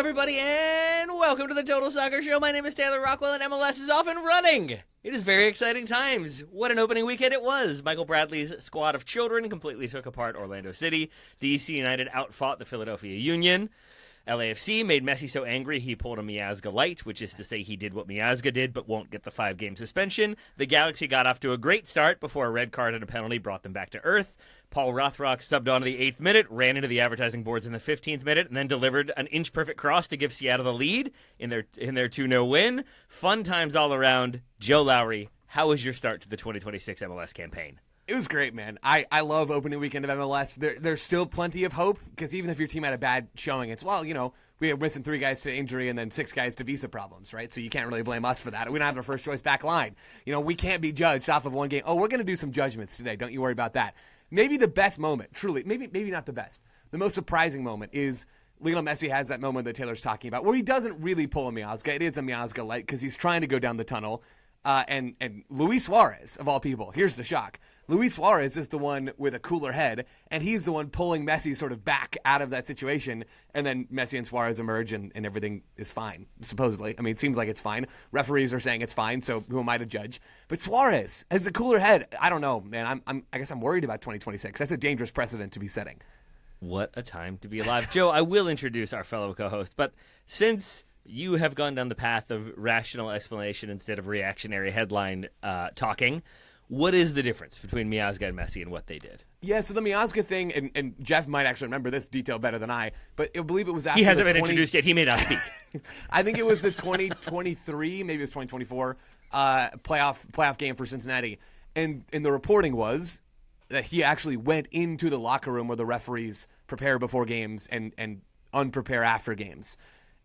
everybody, and welcome to the Total Soccer Show. My name is Taylor Rockwell, and MLS is off and running. It is very exciting times. What an opening weekend it was. Michael Bradley's squad of children completely took apart Orlando City. DC United outfought the Philadelphia Union. LAFC made Messi so angry he pulled a Miazga light, which is to say he did what Miazga did but won't get the 5-game suspension. The Galaxy got off to a great start before a red card and a penalty brought them back to earth. Paul Rothrock subbed on in the 8th minute, ran into the advertising boards in the 15th minute, and then delivered an inch-perfect cross to give Seattle the lead in their 2-0 win. Fun times all around. Joe Lowry, how was your start to the 2026 MLS campaign? It was great, man. I love opening weekend of MLS. There's still plenty of hope, because even if your team had a bad showing, it's, well, you know, we are missing 3 guys to injury and then 6 guys to visa problems, right? So you can't really blame us for that. We don't have our first choice back line. You know, we can't be judged off of one game. Oh, we're going to do some judgments today. Don't you worry about that. Maybe the best moment, truly, maybe not the best. The most surprising moment is Lionel Messi has that moment that Taylor's talking about where he doesn't really pull a Miazga. It is a Miazga light because he's trying to go down the tunnel. And Luis Suarez, of all people, here's the shock. Luis Suarez is the one with a cooler head, and he's the one pulling Messi sort of back out of that situation, and then Messi and Suarez emerge, and everything is fine, supposedly. I mean, it seems like it's fine. Referees are saying it's fine, so who am I to judge? But Suarez has a cooler head. I don't know, man. I guess I'm worried about 2026. That's a dangerous precedent to be setting. What a time to be alive. Joe, I will introduce our fellow co-host, but since you have gone down the path of rational explanation instead of reactionary headline talking, what is the difference between Miazga and Messi and what they did? Yeah, so the Miazga thing, and Jeff might actually remember this detail better than I, but I believe it was after he hasn't been introduced yet. He may not speak. I think it was the 2023, maybe it was 2024, playoff game for Cincinnati. And the reporting was that he actually went into the locker room where the referees prepare before games and unprepare after games.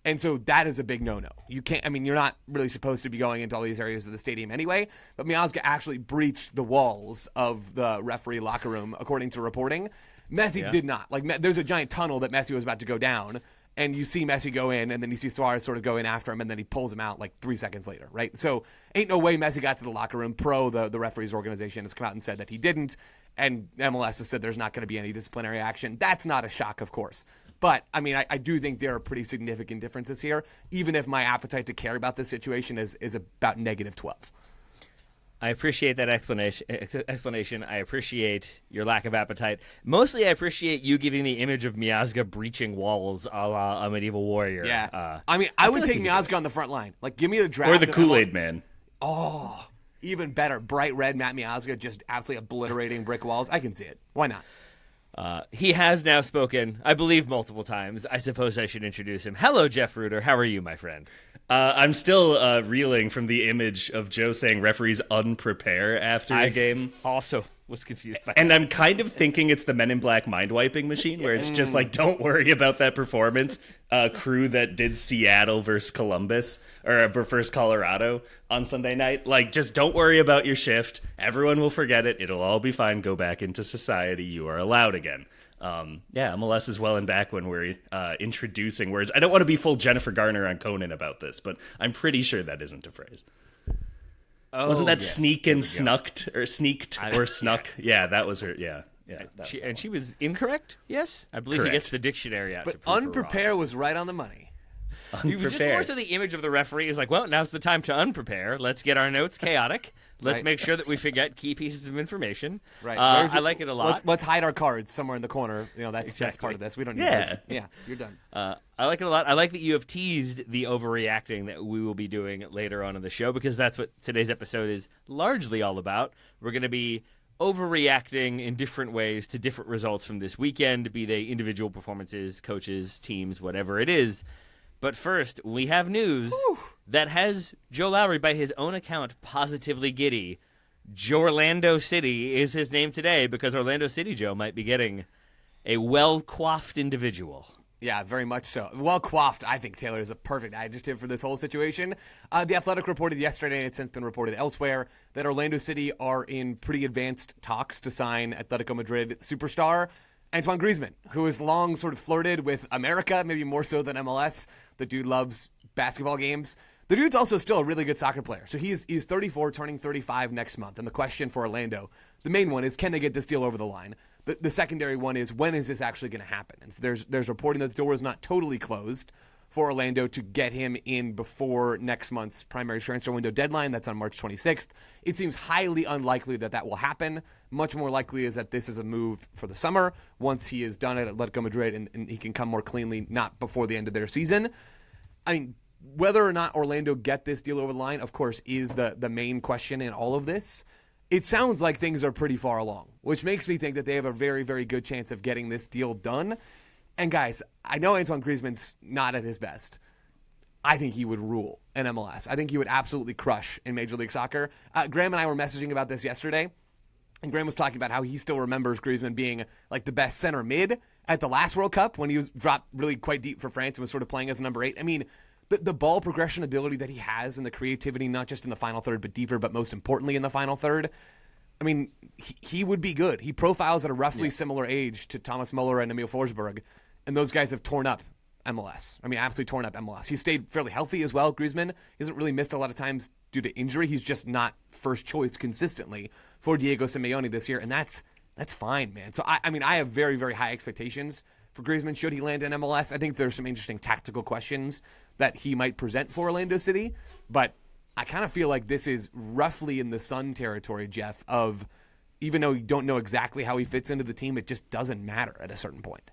And so that is a big no-no. You can't, I mean, you're not really supposed to be going into all these areas of the stadium anyway, but Miazga actually breached the walls of the referee locker room, according to reporting. Messi did not. Like, there's a giant tunnel that Messi was about to go down, and you see Messi go in, and then you see Suarez sort of go in after him, and then he pulls him out like 3 seconds later, right? So ain't no way Messi got to the locker room. The referees organization has come out and said that he didn't, and MLS has said there's not going to be any disciplinary action. That's not a shock, of course. But, I mean, I do think there are pretty significant differences here, even if my appetite to care about this situation is about -12. I appreciate that explanation. I appreciate your lack of appetite. Mostly, I appreciate you giving the image of Miazga breaching walls a la a medieval warrior. Yeah. I mean, I would take Miazga on the front line. Like, give me the draft. Or the Kool-Aid Man. Oh, even better. Bright red Matt Miazga just absolutely obliterating brick walls. I can see it. Why not? He has now spoken, I believe, multiple times. I suppose I should introduce him. Hello, Jeff Reuter. How are you, my friend? I'm still reeling from the image of Joe saying referees unprepare after a game. Also was confused by And I'm kind of thinking it's the Men in Black mind-wiping machine, where it's just like, don't worry about that performance. Crew that did Seattle versus Columbus, or versus Colorado on Sunday night. Like, just don't worry about your shift. Everyone will forget it. It'll all be fine. Go back into society. You are allowed again. MLS is well and back when we're introducing words. I don't want to be full Jennifer Garner on Conan about this, but I'm pretty sure that isn't a phrase. Oh, Wasn't that yes. sneak and snucked or sneaked or snuck? Yeah, that was her. Yeah. She was incorrect? Yes? I believe Correct. he gets the dictionary out. But to prove her unprepare was right on the money. It was just more so the image of the referee is like, well, now's the time to unprepare. Let's get our notes chaotic. Let's make sure that we forget key pieces of information. Right. I like it a lot. Let's hide our cards somewhere in the corner. You know, that's part of this. We don't need this. Yeah, you're done. I like it a lot. I like that you have teased the overreacting that we will be doing later on in the show, because that's what today's episode is largely all about. We're going to be overreacting in different ways to different results from this weekend, be they individual performances, coaches, teams, whatever it is. But first, we have news that has Joe Lowry, by his own account, positively giddy. Jorlando City is his name today, because Orlando City, Joe, might be getting a well-coiffed individual. Yeah, very much so. Well coiffed, I think, Taylor, is a perfect adjective for this whole situation. The Athletic reported yesterday, and it's since been reported elsewhere, that Orlando City are in pretty advanced talks to sign Atletico Madrid superstar Antoine Griezmann, who has long sort of flirted with America, maybe more so than MLS. The dude loves basketball games. The dude's also still a really good soccer player. So he's 34, turning 35 next month. And the question for Orlando, the main one is, can they get this deal over the line? The secondary one is, when is this actually going to happen? And so there's reporting that the door is not totally closed, for Orlando to get him in before next month's primary transfer window deadline. That's on March 26th. It seems highly unlikely that will happen. Much more likely is that this is a move for the summer once he is done at Atletico Madrid and he can come more cleanly, not before the end of their season. I mean, whether or not Orlando get this deal over the line, of course, is the main question in all of this. It sounds like things are pretty far along, which makes me think that they have a very, very good chance of getting this deal done. And guys, I know Antoine Griezmann's not at his best. I think he would rule in MLS. I think he would absolutely crush in Major League Soccer. Graham and I were messaging about this yesterday, and Graham was talking about how he still remembers Griezmann being like the best center mid at the last World Cup when he was dropped really quite deep for France and was sort of playing as a number 8. I mean, the ball progression ability that he has and the creativity, not just in the final third, but deeper, but most importantly in the final third, I mean, he would be good. He profiles at a roughly similar age to Thomas Muller and Emil Forsberg, and those guys have torn up MLS. I mean, absolutely torn up MLS. He stayed fairly healthy as well, Griezmann. He hasn't really missed a lot of times due to injury. He's just not first choice consistently for Diego Simeone this year, and that's fine, man. So, I mean, I have very, very high expectations for Griezmann should he land in MLS. I think there's some interesting tactical questions that he might present for Orlando City, but I kind of feel like this is roughly in the Sun territory, Jeff, of even though you don't know exactly how he fits into the team, it just doesn't matter at a certain point.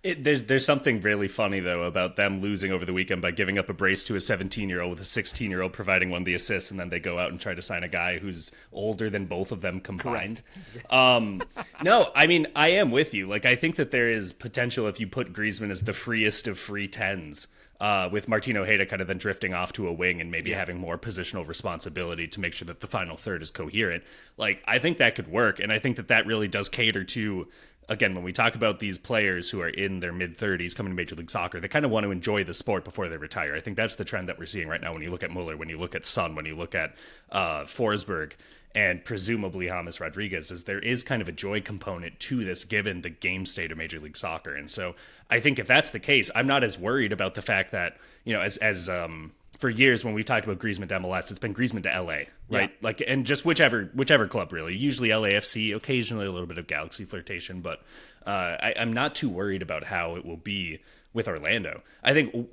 There's something really funny, though, about them losing over the weekend by giving up a brace to a 17-year-old with a 16-year-old providing one of the assists, and then they go out and try to sign a guy who's older than both of them combined. No, I mean, I am with you. Like, I think that there is potential if you put Griezmann as the freest of free tens, with Martin Ojeda kind of then drifting off to a wing and maybe having more positional responsibility to make sure that the final third is coherent. Like, I think that could work, and I think that really does cater to, again, when we talk about these players who are in their mid-30s coming to Major League Soccer, they kind of want to enjoy the sport before they retire. I think that's the trend that we're seeing right now when you look at Muller, when you look at Son, when you look at Forsberg, and presumably James Rodriguez, is there is kind of a joy component to this given the game state of Major League Soccer. And so I think if that's the case, I'm not as worried about the fact that, you know, as for years when we've talked about Griezmann to MLS, it's been Griezmann to LA, right? Yeah. Like, and just whichever club really, usually LAFC, occasionally a little bit of Galaxy flirtation, but I'm not too worried about how it will be with Orlando. I think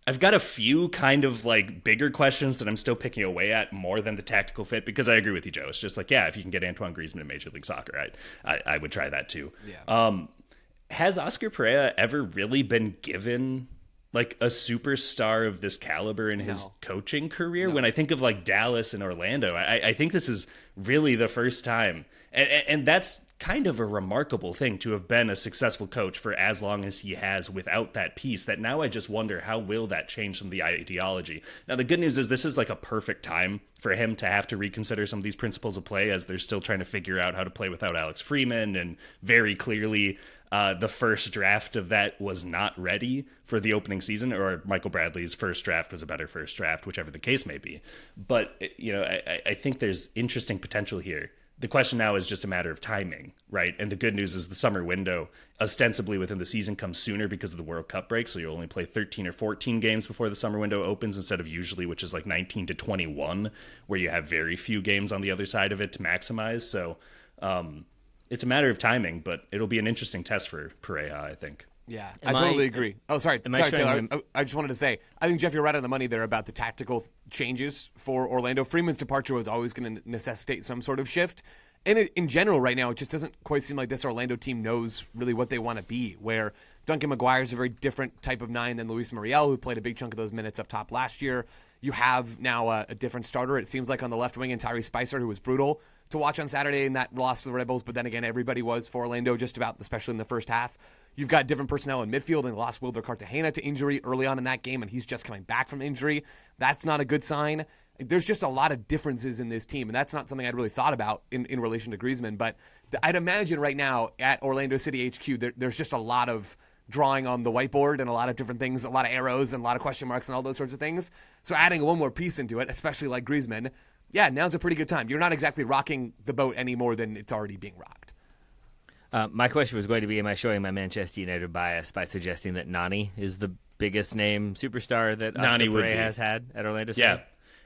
I've got a few kind of like bigger questions that I'm still picking away at more than the tactical fit, because I agree with you, Joe. It's just like, yeah, if you can get Antoine Griezmann in Major League Soccer, I would try that too. Yeah. Has Oscar Pereira ever really been given like a superstar of this caliber in his coaching career? When I think of like Dallas and Orlando, I think this is really the first time. And that's kind of a remarkable thing to have been a successful coach for as long as he has without that piece, that now I just wonder how will that change some of the ideology. Now, the good news is this is like a perfect time for him to have to reconsider some of these principles of play as they're still trying to figure out how to play without Alex Freeman, and very clearly the first draft of that was not ready for the opening season, or Michael Bradley's first draft was a better first draft, whichever the case may be. But, you know, I think there's interesting potential here. The question now is just a matter of timing, right? And the good news is the summer window, ostensibly within the season, comes sooner because of the World Cup break. So you'll only play 13 or 14 games before the summer window opens instead of usually, which is like 19 to 21, where you have very few games on the other side of it to maximize. So it's a matter of timing, but it'll be an interesting test for Pereira, I think. Yeah, I totally agree. Oh, sorry, Taylor. I just wanted to say, I think, Jeff, you're right on the money there about the tactical changes for Orlando. Freeman's departure was always going to necessitate some sort of shift. And in general right now, it just doesn't quite seem like this Orlando team knows really what they want to be, where Duncan Maguire is a very different type of 9 than Luis Muriel, who played a big chunk of those minutes up top last year. You have now a different starter, it seems like, on the left wing, and Tyrese Spicer, who was brutal to watch on Saturday in that loss to the Red Bulls, but then again, everybody was for Orlando just about, especially in the first half. You've got different personnel in midfield, and lost Wilder Cartagena to injury early on in that game, and he's just coming back from injury. That's not a good sign. There's just a lot of differences in this team, and that's not something I'd really thought about in relation to Griezmann. But I'd imagine right now at Orlando City HQ, there's just a lot of drawing on the whiteboard and a lot of different things, a lot of arrows and a lot of question marks and all those sorts of things. So adding one more piece into it, especially like Griezmann, yeah, now's a pretty good time. You're not exactly rocking the boat any more than it's already being rocked. My question was going to be, am I showing my Manchester United bias by suggesting that Nani is the biggest name superstar that Oscar Pereira has had at Orlando City? Yeah.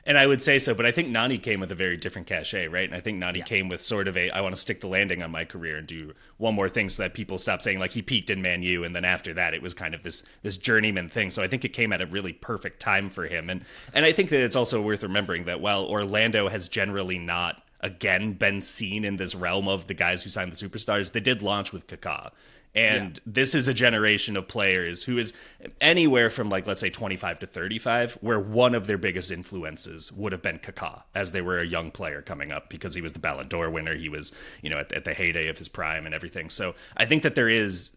And I would say so, but I think Nani came with a very different cachet, right? And I think Nani came with sort of I want to stick the landing on my career and do one more thing so that people stop saying, like, he peaked in Man U, and then after that, it was kind of this journeyman thing. So I think it came at a really perfect time for him. And I think that it's also worth remembering that while Orlando has generally not, again, been seen in this realm of the guys who signed the superstars, they did launch with Kaká. And this is a generation of players who is anywhere from, like, let's say 25 to 35, where one of their biggest influences would have been Kaká as they were a young player coming up, because he was the Ballon d'Or winner. He was, at the heyday of his prime and everything. So I think that there is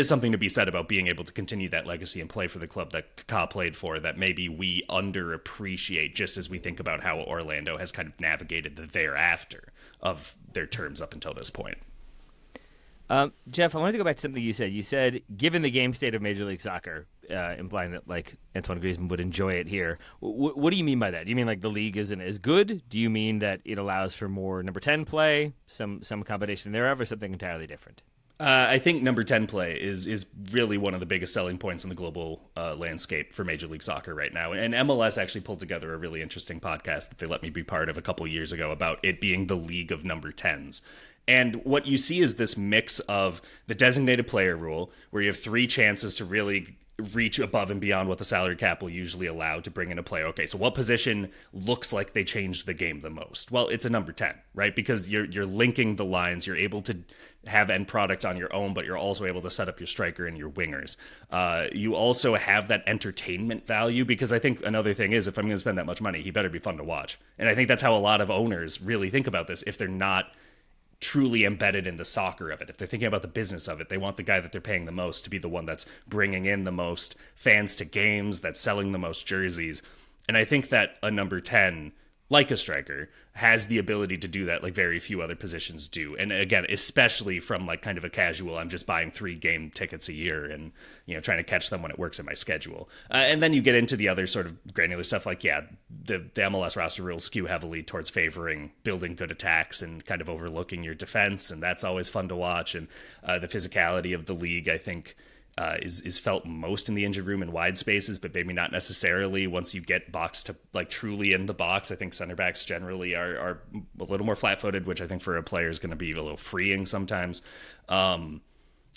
something to be said about being able to continue that legacy and play for the club that Kaká played for that maybe we underappreciate, just as we think about how Orlando has kind of navigated the thereafter of their terms up until this point. Jeff, I wanted to go back to something you said. You said, given the game state of Major League Soccer, implying that, like, Antoine Griezmann would enjoy it here. What do you mean by that? Do you mean, like, the league isn't as good? Do you mean that it allows for more number 10 play, some combination thereof, or something entirely different? I think number 10 play is really one of the biggest selling points in the global landscape for Major League Soccer right now. And MLS actually pulled together a really interesting podcast that they let me be part of a couple years ago about it being the league of number 10s. And what you see is this mix of the designated player rule, where you have 3 chances to really reach above and beyond what the salary cap will usually allow to bring in a player. Okay, so what position looks like they changed the game the most? Well, it's a number 10, right? Because you're linking the lines. You're able to have end product on your own, but you're also able to set up your striker and your wingers. You also have that entertainment value, because I think another thing is, if I'm going to spend that much money, he better be fun to watch. And I think that's how a lot of owners really think about this. If they're not truly embedded in the soccer of it, if they're thinking about the business of it, they want the guy that they're paying the most to be the one that's bringing in the most fans to games, that's selling the most jerseys. And I think that a number 10, like a striker, has the ability to do that like very few other positions do. And again, especially from like kind of a casual, I'm just buying 3 game tickets a year and, trying to catch them when it works in my schedule. And then you get into the other sort of granular stuff, like, the MLS roster rules skew heavily towards favoring building good attacks and kind of overlooking your defense. And that's always fun to watch. And the physicality of the league, I think, is felt most in the injured room and wide spaces, but maybe not necessarily once you get box to, like, truly in the box. I think center backs generally are a little more flat-footed, which I think for a player is going to be a little freeing sometimes.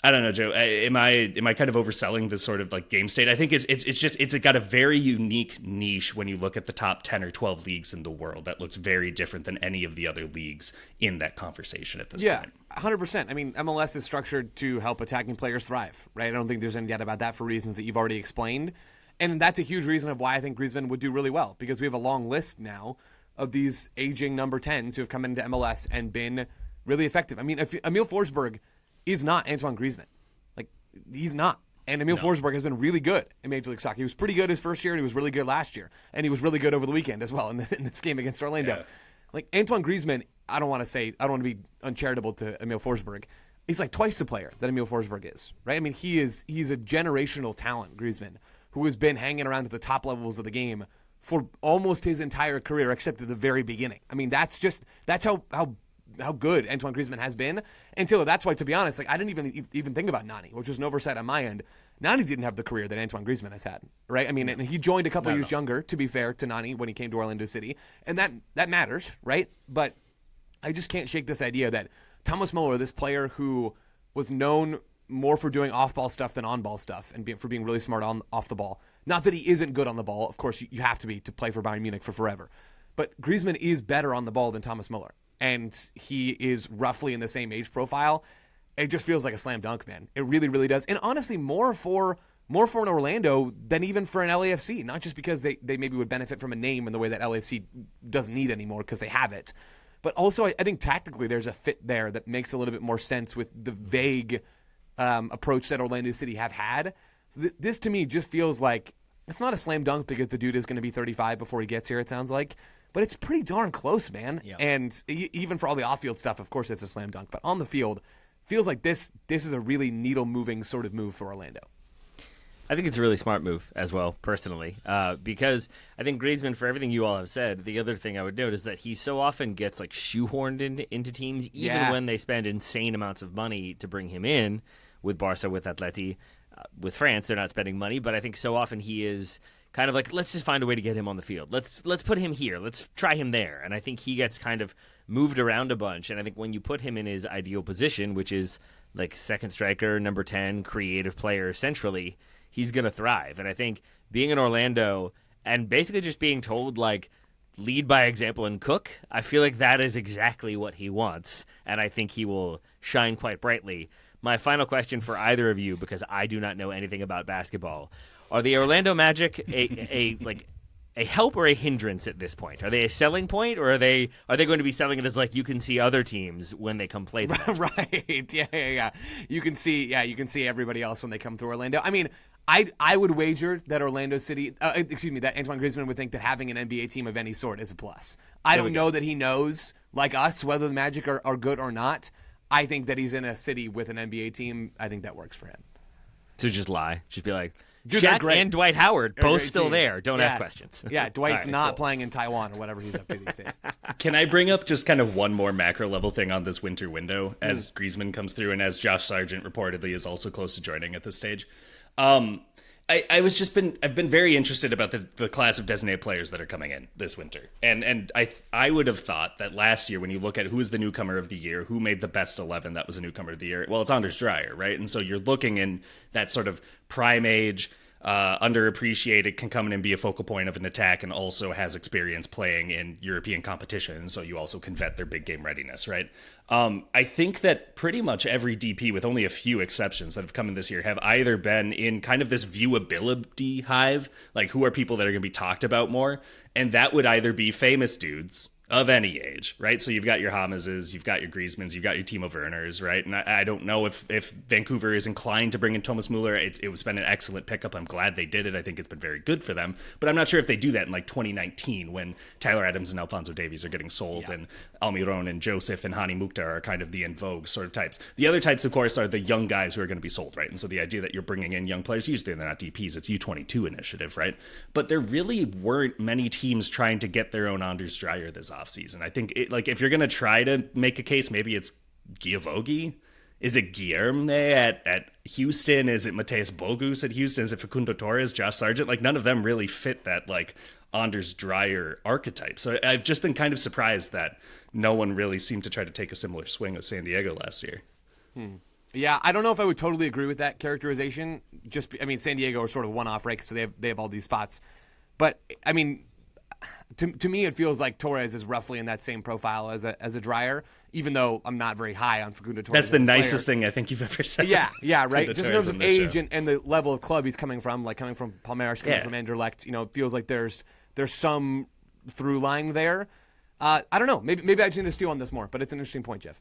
I don't know, Joe. Am I kind of overselling this sort of like game state? I think it's got a very unique niche when you look at the top 10 or 12 leagues in the world. That looks very different than any of the other leagues in that conversation at this point. Yeah, 100%. I mean, MLS is structured to help attacking players thrive, right? I don't think there's any doubt about that for reasons that you've already explained. And that's a huge reason of why I think Griezmann would do really well, because we have a long list now of these aging number 10s who have come into MLS and been really effective. I mean, Emil Forsberg is not Antoine Griezmann. Like, he's not. And Emil Forsberg has been really good in Major League Soccer. He was pretty good his first year, and he was really good last year. And he was really good over the weekend as well in this game against Orlando. Yeah. Like, Antoine Griezmann, I don't want to be uncharitable to Emil Forsberg. He's like twice the player that Emil Forsberg is, right? I mean, he's a generational talent, Griezmann, who has been hanging around at the top levels of the game for almost his entire career, except at the very beginning. I mean, that's how good Antoine Griezmann has been. And Taylor, that's why, to be honest, like, I didn't even think about Nani, which was an oversight on my end. Nani didn't have the career that Antoine Griezmann has had, right? I mean, and he joined a couple years younger, to be fair to Nani, when he came to Orlando City, and that matters, right? But I just can't shake this idea that Thomas Muller, this player who was known more for doing off-ball stuff than on-ball stuff, and for being really smart off the ball. Not that he isn't good on the ball. Of course, you have to be to play for Bayern Munich for forever. But Griezmann is better on the ball than Thomas Muller. And he is roughly in the same age profile. It just feels like a slam dunk, man. It really, really does. And honestly, more for an Orlando than even for an LAFC. Not just because they maybe would benefit from a name in the way that LAFC doesn't need anymore because they have it. But also, I think tactically there's a fit there that makes a little bit more sense with the vague approach that Orlando City have had. So this to me just feels like it's not a slam dunk because the dude is going to be 35 before he gets here, it sounds like. But it's pretty darn close, man. Yeah. And even for all the off-field stuff, of course, it's a slam dunk. But on the field, feels like this is a really needle-moving sort of move for Orlando. I think it's a really smart move as well, personally, because I think Griezmann, for everything you all have said, the other thing I would note is that he so often gets like shoehorned into teams, even when they spend insane amounts of money to bring him in. With Barca, with Atleti, with France, they're not spending money, but I think so often he is kind of like, let's just find a way to get him on the field. Let's put him here. Let's try him there. And I think he gets kind of moved around a bunch. And I think when you put him in his ideal position, which is like second striker, number 10, creative player centrally, he's going to thrive. And I think being in Orlando and basically just being told, like, lead by example and cook, I feel like that is exactly what he wants. And I think he will shine quite brightly. My final question for either of you, because I do not know anything about basketball, are the Orlando Magic a help or a hindrance at this point? Are they a selling point, or are they going to be selling it as like you can see other teams when they come play them? Right. Yeah. You can see everybody else when they come through Orlando. I mean, I would wager that that Antoine Griezmann would think that having an NBA team of any sort is a plus. I don't know that he knows, like us, whether the Magic are good or not. I think that he's in a city with an NBA team. I think that works for him. So just lie. Just be like, Dude, Shaq and Dwight Howard, both still team. there. Don't ask questions. Yeah, Dwight's Right, not cool. playing in Taiwan or whatever he's up to these days. Can I bring up just kind of one more macro level thing on this winter window as Griezmann comes through and as Josh Sargent reportedly is also close to joining at this stage? I've been very interested about the class of designated players that are coming in this winter. And I would have thought that last year when you look at who is the newcomer of the year, who made the best 11 that was a newcomer of the year, well, it's Anders Dreyer, right? And so you're looking in that sort of prime age, underappreciated, can come in and be a focal point of an attack and also has experience playing in European competition. So you also can vet their big game readiness, right? I think that pretty much every DP, with only a few exceptions that have come in this year, have either been in kind of this viewability hive, like who are people that are going to be talked about more? And that would either be famous dudes of any age, right? So you've got your Jameses, you've got your Griezmanns, you've got your Timo Werners, right? And I don't know if Vancouver is inclined to bring in Thomas Muller. It was been an excellent pickup. I'm glad they did it. I think it's been very good for them. But I'm not sure if they do that in like 2019 when Tyler Adams and Alphonso Davies are getting sold and Almiron and Joseph and Hani Mukhtar are kind of the in vogue sort of types. The other types, of course, are the young guys who are going to be sold, right? And so the idea that you're bringing in young players, usually they're not DPs, it's U22 initiative, right? But there really weren't many teams trying to get their own Anders Dreyer this offseason. I think if you're going to try to make a case, maybe it's Giavogi. Is it Guilherme at Houston? Is it Mateus Bogus at Houston? Is it Facundo Torres, Josh Sargent? Like, none of them really fit that, like, Anders Dreyer archetype. So I've just been kind of surprised that no one really seemed to try to take a similar swing with San Diego last year. Yeah, I don't know if I would totally agree with that characterization. San Diego are sort of one-off, right? So they have all these spots. But, I mean, to me, it feels like Torres is roughly in that same profile as a Dreyer, even though I'm not very high on Facundo Torres. That's the nicest thing I think you've ever said. Yeah, right? Just in terms of age show. and the level of club he's coming from, like coming from Palmeiras, coming from Anderlecht, it feels like there's some through line there. I don't know. Maybe I just need to stew on this more, but it's an interesting point, Jeff.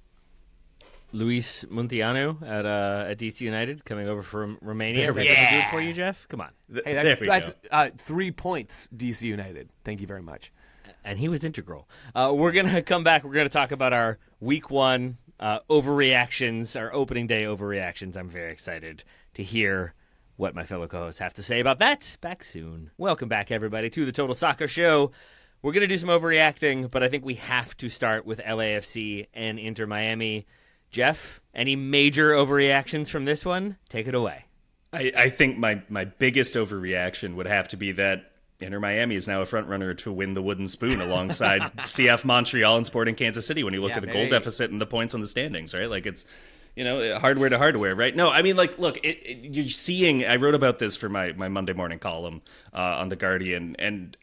Luis Munteanu at DC United, coming over from Romania. That Yeah. doesn't do it for you, Jeff? Come on. Hey, that's 3 points, DC United. Thank you very much. And he was integral. We're going to come back. We're going to talk about our week one overreactions, our opening day overreactions. I'm very excited to hear what my fellow co-hosts have to say about that. Back soon. Welcome back, everybody, to the Total Soccer Show. We're going to do some overreacting, but I think we have to start with LAFC and Inter Miami. Jeff, any major overreactions from this one? Take it away. I think my biggest overreaction would have to be that Inter Miami is now a front runner to win the Wooden Spoon alongside CF Montreal and Sporting Kansas City when you look at the goal deficit and the points on the standings, right? Like, it's, hardware to hardware, right? No, I mean, like, look, you're seeing, I wrote about this for my Monday morning column on The Guardian, and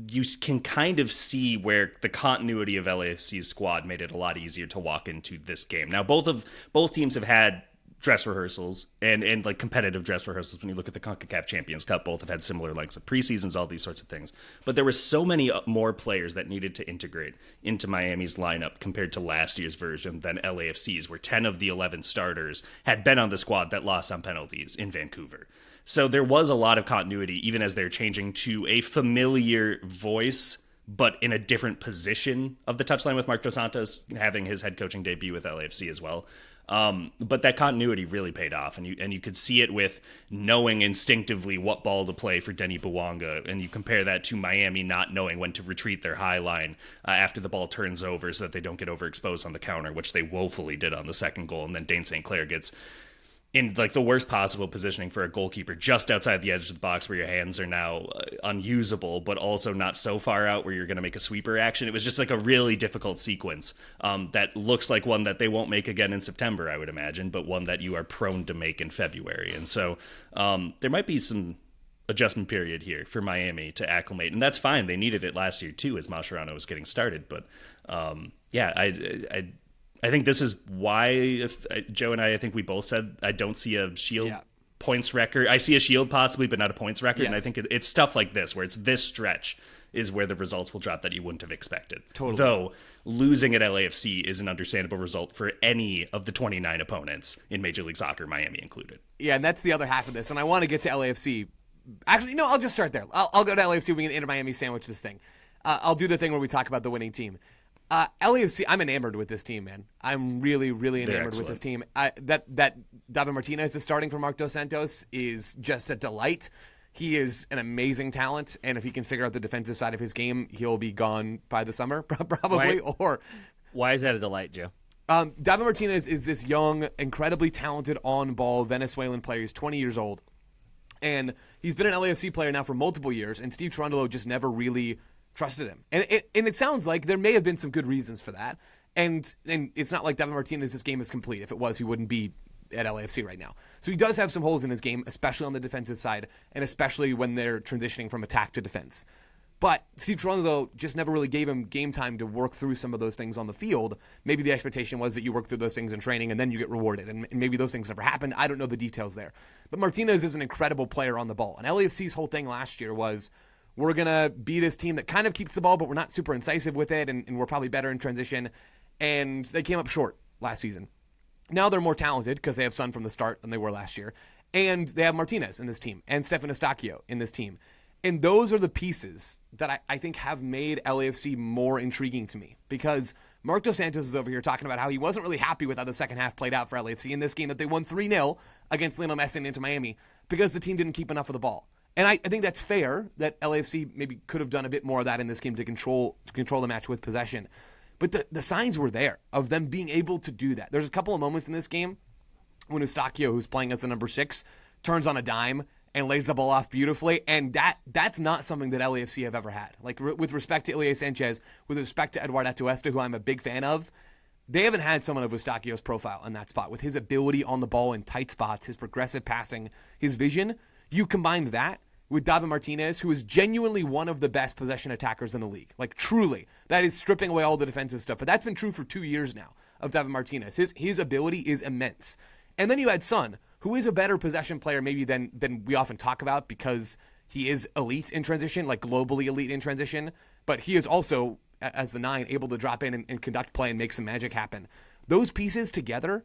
you can kind of see where the continuity of LAFC's squad made it a lot easier to walk into this game. Now, both teams have had dress rehearsals and like competitive dress rehearsals. When you look at the CONCACAF Champions Cup, both have had similar lengths of preseasons, all these sorts of things. But there were so many more players that needed to integrate into Miami's lineup compared to last year's version than LAFC's, where 10 of the 11 starters had been on the squad that lost on penalties in Vancouver. So there was a lot of continuity, even as they're changing to a familiar voice, but in a different position of the touchline, with Marc Dos Santos having his head coaching debut with LAFC as well. But that continuity really paid off, and you could see it with knowing instinctively what ball to play for Denny Bouanga, and you compare that to Miami not knowing when to retreat their high line after the ball turns over so that they don't get overexposed on the counter, which they woefully did on the second goal, and then Dane St. Clair gets in like the worst possible positioning for a goalkeeper, just outside the edge of the box where your hands are now unusable, but also not so far out where you're going to make a sweeper action. It was just like a really difficult sequence that looks like one that they won't make again in September, I would imagine, but one that you are prone to make in February. And so there might be some adjustment period here for Miami to acclimate, and that's fine. They needed it last year too, as Mascherano was getting started. But I think this is why Joe and I think we both said I don't see a Shield points record. I see a Shield possibly, but not a points record. Yes. And I think it's stuff like this, where it's this stretch is where the results will drop that you wouldn't have expected. Totally. Though losing at LAFC is an understandable result for any of the 29 opponents in Major League Soccer, Miami included. Yeah, and that's the other half of this. And I want to get to LAFC. Actually, no, I'll just start there. I'll go to LAFC. We can Inter Miami sandwich this thing. I'll do the thing where we talk about the winning team. LAFC, I'm enamored with this team, man. I'm really, really enamored with this team. That David Martinez is starting for Marc Dos Santos is just a delight. He is an amazing talent, and if he can figure out the defensive side of his game, he'll be gone by the summer, probably. Why is that a delight, Joe? David Martinez is this young, incredibly talented on-ball Venezuelan player. He's 20 years old, and he's been an LAFC player now for multiple years, and Steve Cherundolo just never really trusted him. And it sounds like there may have been some good reasons for that. And it's not like David Martinez's game is complete. If it was, he wouldn't be at LAFC right now. So he does have some holes in his game, especially on the defensive side, and especially when they're transitioning from attack to defense. But Steve Cherundolo just never really gave him game time to work through some of those things on the field. Maybe the expectation was that you work through those things in training and then you get rewarded. And maybe those things never happened. I don't know the details there. But Martinez is an incredible player on the ball. And LAFC's whole thing last year was, we're going to be this team that kind of keeps the ball, but we're not super incisive with it, and we're probably better in transition. And they came up short last season. Now they're more talented because they have Son from the start than they were last year. And they have Martinez in this team and Stefan Eustachio in this team. And those are the pieces that I think have made LAFC more intriguing to me, because Marc Dos Santos is over here talking about how he wasn't really happy with how the second half played out for LAFC in this game that they won 3-0 against Lionel Messi and Inter Miami because the team didn't keep enough of the ball. And I think that's fair that LAFC maybe could have done a bit more of that in this game to control the match with possession. But the signs were there of them being able to do that. There's a couple of moments in this game when Eustachio, who's playing as the number 6, turns on a dime and lays the ball off beautifully. And that's not something that LAFC have ever had. Like, with respect to Ilie Sanchez, with respect to Eduard Atuesta, who I'm a big fan of, they haven't had someone of Eustachio's profile in that spot. With his ability on the ball in tight spots, his progressive passing, his vision, you combine that with David Martinez, who is genuinely one of the best possession attackers in the league. Like, truly. That is stripping away all the defensive stuff. But that's been true for 2 years now of David Martinez. His ability is immense. And then you had Son, who is a better possession player maybe than we often talk about, because he is elite in transition, like globally elite in transition. But he is also, as the 9, able to drop in and conduct play and make some magic happen. Those pieces together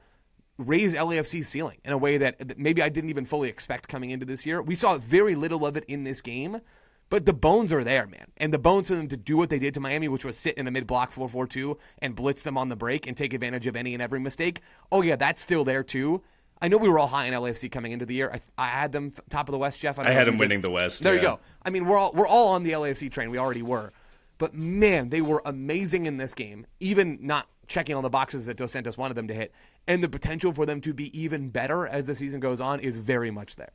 raise LAFC's ceiling in a way that maybe I didn't even fully expect coming into this year. We saw very little of it in this game, but the bones are there, man. And the bones for them to do what they did to Miami, which was sit in a mid-block 4-4-2 and blitz them on the break and take advantage of any and every mistake. Oh, yeah, that's still there, too. I know we were all high in LAFC coming into the year. I had them top of the West, Jeff. I had them winning the West. There you go. I mean, we're all on the LAFC train. We already were. But, man, they were amazing in this game, even not checking all the boxes that Dos Santos wanted them to hit. And the potential for them to be even better as the season goes on is very much there.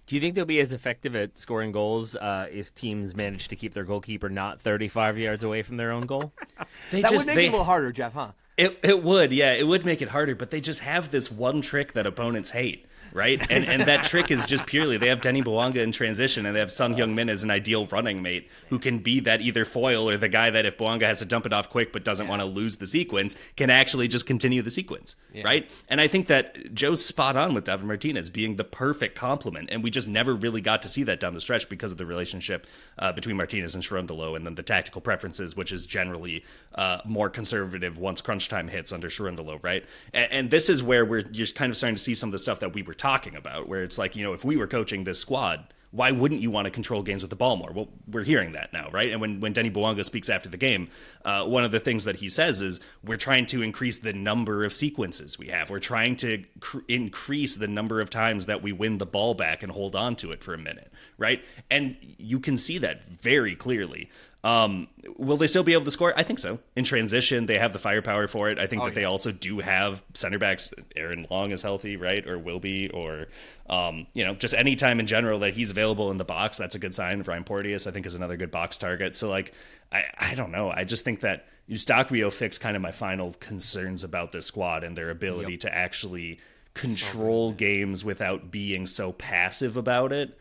Do you think they'll be as effective at scoring goals if teams manage to keep their goalkeeper not 35 yards away from their own goal? Would make it a little harder, Jeff, huh? It would, yeah. It would make it harder, but they just have this one trick that opponents hate, right? And that trick is just purely, they have Denny Bouanga in transition, and they have Son Heung-min as an ideal running mate who can be that either foil or the guy that if Bouanga has to dump it off quick but doesn't want to lose the sequence, can actually just continue the sequence, right? And I think that Joe's spot on with David Martinez being the perfect complement, and we just never really got to see that down the stretch because of the relationship between Martinez and Cherundolo, and then the tactical preferences, which is generally more conservative once crunch time hits under Cherundolo, right? And this is where you're kind of starting to see some of the stuff that we were talking about, where it's like, if we were coaching this squad, why wouldn't you want to control games with the ball more? Well, we're hearing that now, right? And when Denny Bouanga speaks after the game, one of the things that he says is, we're trying to increase the number of sequences we have. We're trying to increase the number of times that we win the ball back and hold on to it for a minute, right? And you can see that very clearly. Will they still be able to score? I think so. In transition, they have the firepower for it. I think that they also do have center backs. Aaron Long is healthy, right? Or will be, or, just any time in general that he's available in the box, that's a good sign. Ryan Porteous, I think, is another good box target. So, I don't know. I just think that Eustachio fixed kind of my final concerns about this squad and their ability to actually control games without being so passive about it.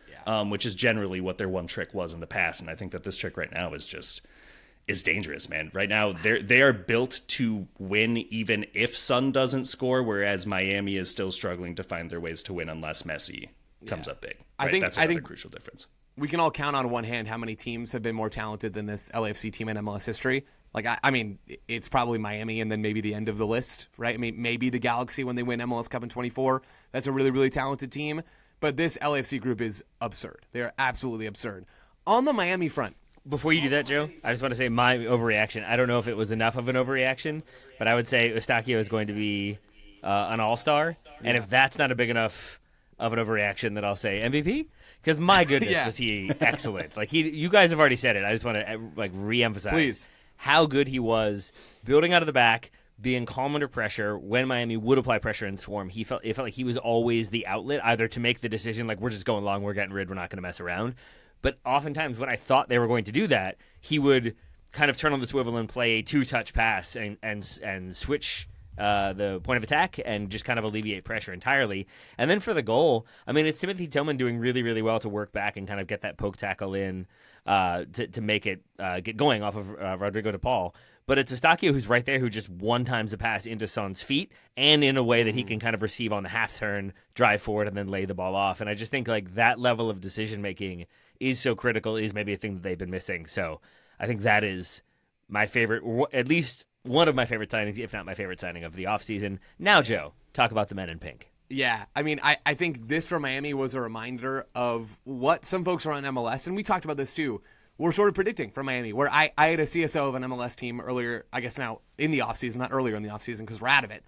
Which is generally what their one trick was in the past. And I think that this trick right now is dangerous, man. Right now, they are built to win even if Son doesn't score, whereas Miami is still struggling to find their ways to win unless Messi comes up big. Right? That's another crucial difference. We can all count on one hand how many teams have been more talented than this LAFC team in MLS history. I mean, it's probably Miami and then maybe the end of the list, right? I mean, maybe the Galaxy when they win MLS Cup in 24. That's a really, really talented team. But this LAFC group is absurd. They're absolutely absurd. On the Miami front. Before you do that, Joe, I just want to say my overreaction. I don't know if it was enough of an overreaction, but I would say Eustachio is going to be an all-star. And if that's not a big enough of an overreaction, then I'll say MVP. Because my goodness, was he excellent. You guys have already said it. I just want to re-emphasize how good he was building out of the back, being calm under pressure. When Miami would apply pressure and swarm, it felt like he was always the outlet, either to make the decision, we're just going long, we're getting rid, we're not going to mess around. But oftentimes when I thought they were going to do that, he would kind of turn on the swivel and play a two-touch pass and switch the point of attack and just kind of alleviate pressure entirely. And then for the goal, I mean, it's Timothy Tillman doing really, really well to work back and kind of get that poke tackle in to make it get going off of Rodrigo de Paul. But it's Eustachio who's right there, who just one-times the pass into Son's feet and in a way that he can kind of receive on the half-turn, drive forward, and then lay the ball off. And I just think that level of decision-making is so critical, is maybe a thing that they've been missing. So I think that is my favorite, at least one of my favorite signings, if not my favorite signing of the offseason. Now, Joe, talk about the men in pink. Yeah, I mean, I think this for Miami was a reminder of what some folks around MLS, and we talked about this too, we're sort of predicting for Miami, where I had a CSO of an MLS team earlier, I guess now in the offseason, not earlier in the offseason because we're out of it.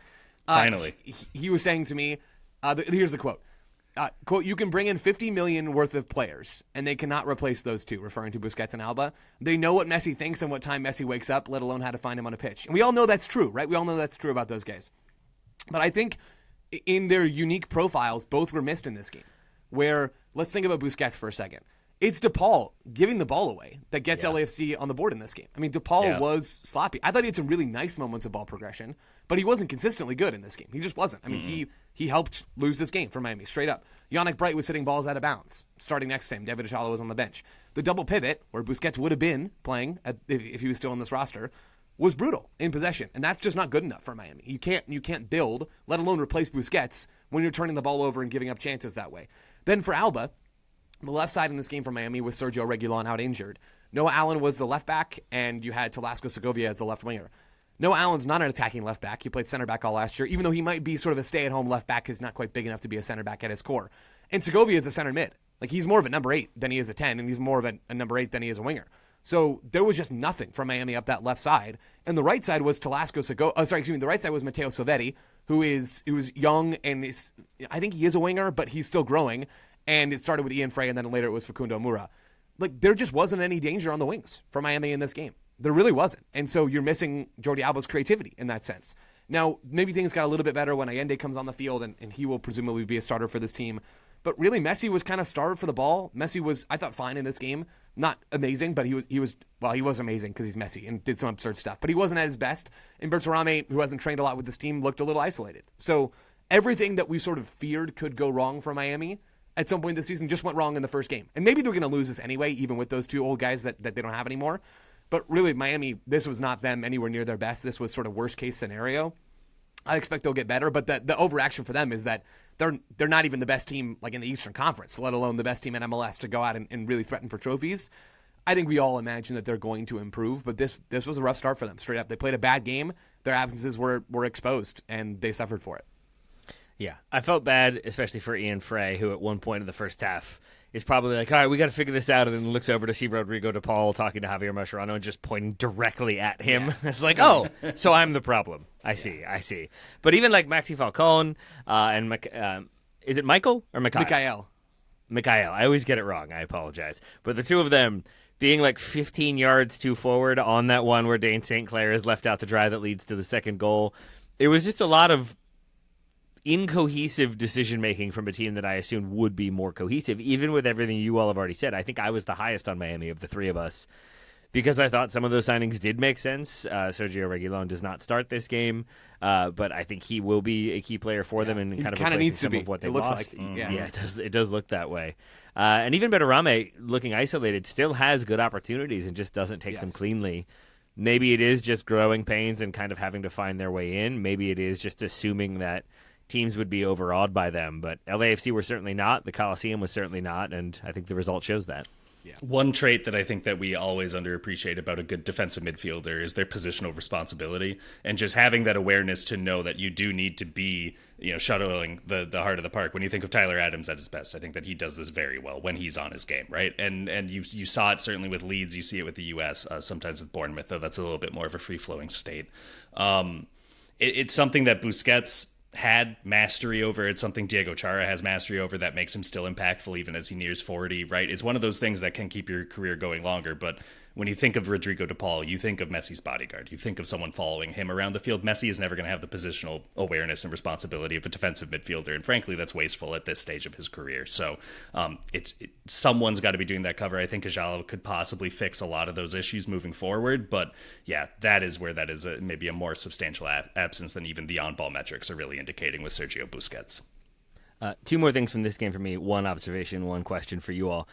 Finally. He was saying to me, here's the quote. Quote, you can bring in $50 million worth of players, and they cannot replace those two, referring to Busquets and Alba. They know what Messi thinks and what time Messi wakes up, let alone how to find him on a pitch. And we all know that's true, right? We all know that's true about those guys. But I think in their unique profiles, both were missed in this game, where, let's think about Busquets for a second. It's DePaul giving the ball away that gets LAFC on the board in this game. I mean, DePaul was sloppy. I thought he had some really nice moments of ball progression, but he wasn't consistently good in this game. He just wasn't. I mean, he helped lose this game for Miami, straight up. Yannick Bright was hitting balls out of bounds. Starting next to him, David Ajala was on the bench. The double pivot, where Busquets would have been playing if he was still on this roster, was brutal in possession, and that's just not good enough for Miami. You can't build, let alone replace Busquets, when you're turning the ball over and giving up chances that way. Then for Alba, the left side in this game for Miami was Sergio Reguilon out injured. Noah Allen was the left back, and you had Telasco Segovia as the left winger. Noah Allen's not an attacking left back. He played center back all last year, even though he might be sort of a stay-at-home left back. He's not quite big enough to be a center back at his core. And Segovia is a center mid. He's more of a number 8 than he is a 10, and he's more of a number 8 than he is a winger. So there was just nothing from Miami up that left side. And the right side was Telasco Segovia. The right side was Matteo Silvetti, who is young, and I think he is a winger, but he's still growing. And it started with Ian Frey, and then later it was Facundo Mura. There just wasn't any danger on the wings for Miami in this game. There really wasn't. And so you're missing Jordi Alba's creativity in that sense. Now, maybe things got a little bit better when Allende comes on the field, and he will presumably be a starter for this team. But really, Messi was kind of starved for the ball. Messi was, I thought, fine in this game. Not amazing, but he was amazing because he's Messi and did some absurd stuff. But he wasn't at his best. And Bertarame, who hasn't trained a lot with this team, looked a little isolated. So everything that we sort of feared could go wrong for Miami at some point this season just went wrong in the first game. And maybe they're going to lose this anyway, even with those two old guys that they don't have anymore. But really, Miami, this was not them anywhere near their best. This was sort of worst-case scenario. I expect they'll get better, but the overreaction for them is that they're not even the best team in the Eastern Conference, let alone the best team in MLS to go out and really threaten for trophies. I think we all imagine that they're going to improve, but this was a rough start for them, straight up. They played a bad game. Their absences were exposed, and they suffered for it. Yeah, I felt bad, especially for Ian Frey, who at one point in the first half is probably like, all right, we got to figure this out, and then looks over to see Rodrigo de Paul talking to Javier Mascherano and just pointing directly at him. Yeah. It's like, oh, so I'm the problem. I see. But even Maxi Falcone and is it Michael or Mikhail? Mikhail. I always get it wrong. I apologize. But the two of them being like 15 yards too forward on that one where Dane St. Clair is left out to dry that leads to the second goal. It was just a lot of incohesive decision-making from a team that I assumed would be more cohesive, even with everything you all have already said. I think I was the highest on Miami of the three of us because I thought some of those signings did make sense. Sergio Reguilon does not start this game, but I think he will be a key player for them and kind of replacing needs to some be. of what they It looks lost. like, Yeah, it does look that way. And even Betarame, looking isolated, still has good opportunities and just doesn't take them cleanly. Maybe it is just growing pains and kind of having to find their way in. Maybe it is just assuming that teams would be overawed by them. But LAFC were certainly not. The Coliseum was certainly not. And I think the result shows that. One trait that I think that we always underappreciate about a good defensive midfielder is their positional responsibility and just having that awareness to know that you do need to be, shuttling the heart of the park. When you think of Tyler Adams at his best, I think that he does this very well when he's on his game, right? And you saw it certainly with Leeds, you see it with the U.S., sometimes with Bournemouth, though that's a little bit more of a free-flowing state. It's something that Busquets had mastery over. It's something Diego Chara has mastery over that makes him still impactful even as he nears 40, right? It's one of those things that can keep your career going longer. But when you think of Rodrigo de Paul, you think of Messi's bodyguard. You think of someone following him around the field. Messi is never going to have the positional awareness and responsibility of a defensive midfielder. And frankly, that's wasteful at this stage of his career. So someone's got to be doing that cover. I think Ajala could possibly fix a lot of those issues moving forward. But yeah, that is where that is maybe a more substantial absence than even the on-ball metrics are really indicating with Sergio Busquets. Two more things from this game for me. One observation, one question for you all.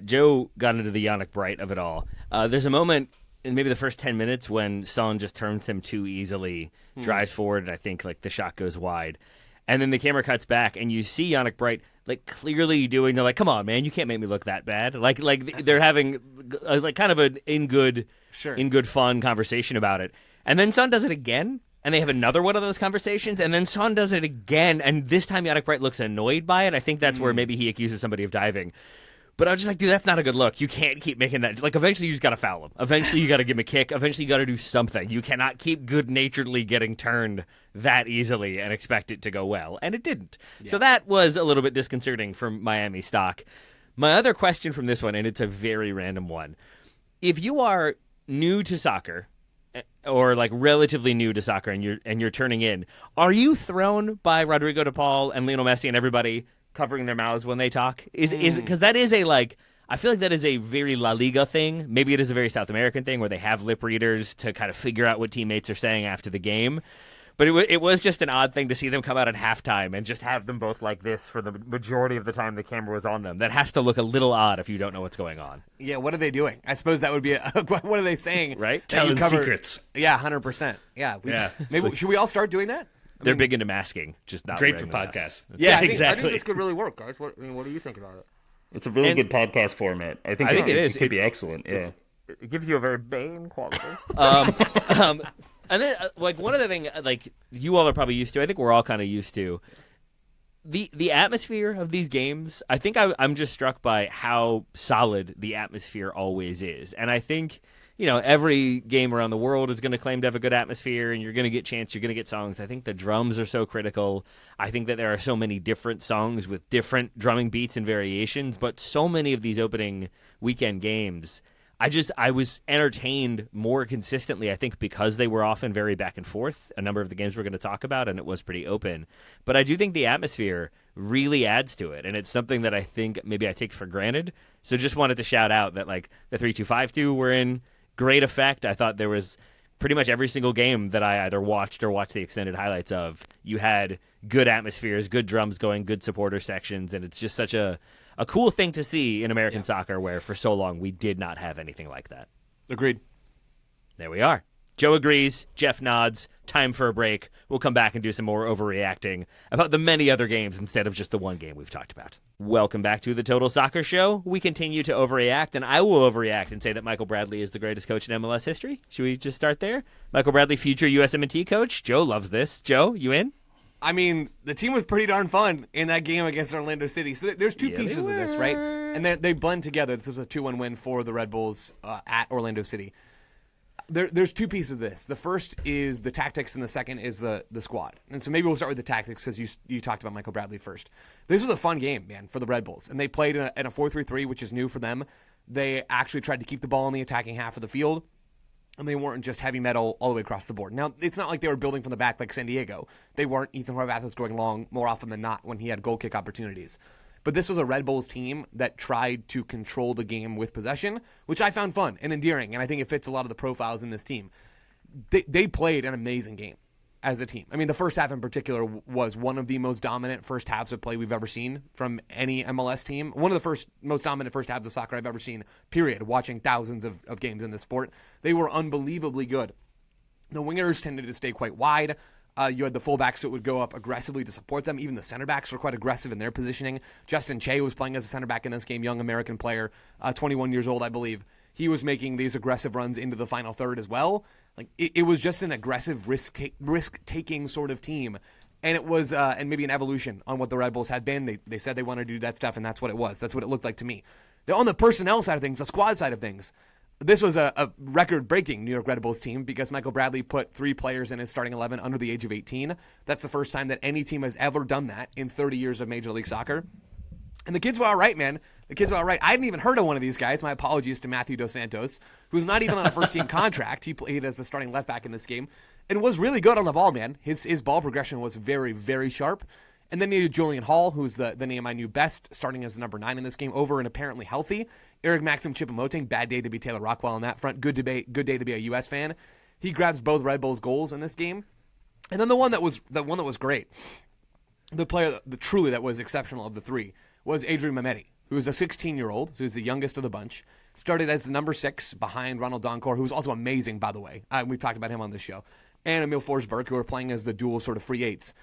Joe got into the Yannick Bright of it all. There's a moment in maybe the first 10 minutes when Son just turns him too easily, drives forward, and I think like the shot goes wide. And then the camera cuts back, and you see Yannick Bright like clearly doing the come on, man, you can't make me look that bad. Like they're having like kind of an in good fun conversation about it. And then Son does it again. And they have another one of those conversations, and then Son does it again, and this time Yannick Bright looks annoyed by it. I think that's where maybe he accuses somebody of diving. But I was just like, dude, that's not a good look. You can't keep making that. Like, eventually you just got to foul him. Eventually you got to give him a kick. Eventually you got to do something. You cannot keep good-naturedly getting turned that easily and expect it to go well. And it didn't. Yeah. So that was a little bit disconcerting for Miami stock. My other question from this one, and it's a very random one. If you are new to soccer or like relatively new to soccer and you're turning in, are you thrown by Rodrigo de Paul and Lionel Messi and everybody covering their mouths when they talk? Is because that is I feel like that is a very La Liga thing. Maybe it is a very South American thing where they have lip readers to kind of figure out what teammates are saying after the game. But it was just an odd thing to see them come out at halftime and just have them both like this for the majority of the time the camera was on them. That has to look a little odd if you don't know what's going on. Yeah, what are they doing? I suppose that would be what are they saying? Right? Telling secrets. Yeah, 100%. Yeah. Maybe should we all start doing that? They're big into masking, just not great for podcasts. Yeah, exactly. exactly. I think this could really work, guys. What do you think about it? It's a really good podcast format. I think it is. It could be excellent. Yeah. It gives you a very Bane quality. And then, one other thing, you all are probably used to, I think we're all kind of used to, the atmosphere of these games. I think I'm just struck by how solid the atmosphere always is. And I think, every game around the world is going to claim to have a good atmosphere, and you're going to get chants, you're going to get songs. I think the drums are so critical. I think that there are so many different songs with different drumming beats and variations, but so many of these opening weekend games, I was entertained more consistently, I think, because they were often very back and forth, a number of the games we're going to talk about, and it was pretty open. But I do think the atmosphere really adds to it, and it's something that I think maybe I take for granted. So just wanted to shout out that, the 3-2-5-2 were in great effect. I thought there was pretty much every single game that I either watched or watched the extended highlights of, you had good atmospheres, good drums going, good supporter sections, and it's just such a cool thing to see in American soccer where for so long we did not have anything like that. Agreed. There we are. Joe agrees. Jeff nods. Time for a break. We'll come back and do some more overreacting about the many other games instead of just the one game we've talked about. Welcome back to the Total Soccer Show. We continue to overreact, and I will overreact and say that Michael Bradley is the greatest coach in MLS history. Should we just start there? Michael Bradley, future USMNT coach. Joe loves this. Joe, you in? I mean, the team was pretty darn fun in that game against Orlando City. So there's two pieces of this, right? And they blend together. This was a 2-1 win for the Red Bulls at Orlando City. There's two pieces of this. The first is the tactics, and the second is the squad. And so maybe we'll start with the tactics because you talked about Michael Bradley first. This was a fun game, man, for the Red Bulls. And they played in a 4-3-3, which is new for them. They actually tried to keep the ball in the attacking half of the field, and they weren't just heavy metal all the way across the board. Now, it's not like they were building from the back like San Diego. They weren't. Ethan Horvath was going long more often than not when he had goal kick opportunities. But this was a Red Bulls team that tried to control the game with possession, which I found fun and endearing, and I think it fits a lot of the profiles in this team. They played an amazing game as a team. I mean, the first half in particular was one of the most dominant first halves of play we've ever seen from any MLS team. One of the most dominant first halves of soccer I've ever seen, period, watching thousands of games in this sport. They were unbelievably good. The wingers tended to stay quite wide. You had the fullbacks that would go up aggressively to support them. Even the center backs were quite aggressive in their positioning. Justin Che was playing as a center back in this game, young American player, 21 years old, I believe. He was making these aggressive runs into the final third as well. Like it was just an aggressive risk-taking sort of team. And it was, and maybe an evolution on what the Red Bulls had been. They said they wanted to do that stuff, and that's what it was. That's what it looked like to me. Now, on the personnel side of things, the squad side of things, this was a record-breaking New York Red Bulls team because Michael Bradley put 3 players in his starting 11 under the age of 18. That's the first time that any team has ever done that in 30 years of Major League Soccer. And the kids were all right, man. The kids were all right. I hadn't even heard of one of these guys. My apologies to Matthew Dos Santos, who's not even on a first-team contract. He played as a starting left back in this game and was really good on the ball, man. His ball progression was very, very sharp. And then you had Julian Hall, who's the name I knew best, starting as the number 9 in this game, over and apparently healthy. Eric Maxim Choupo-Moting, bad day to be Taylor Rockwell on that front. Good day to be a U.S. fan. He grabs both Red Bulls goals in this game. And then the one that was great, the player truly that was exceptional of the 3, was Adrian Mehmeti, who was a 16-year-old, so he's the youngest of the bunch. Started as the number 6 behind Ronald Donkor, who was also amazing, by the way. We've talked about him on this show. And Emil Forsberg, who were playing as the dual sort of free eights.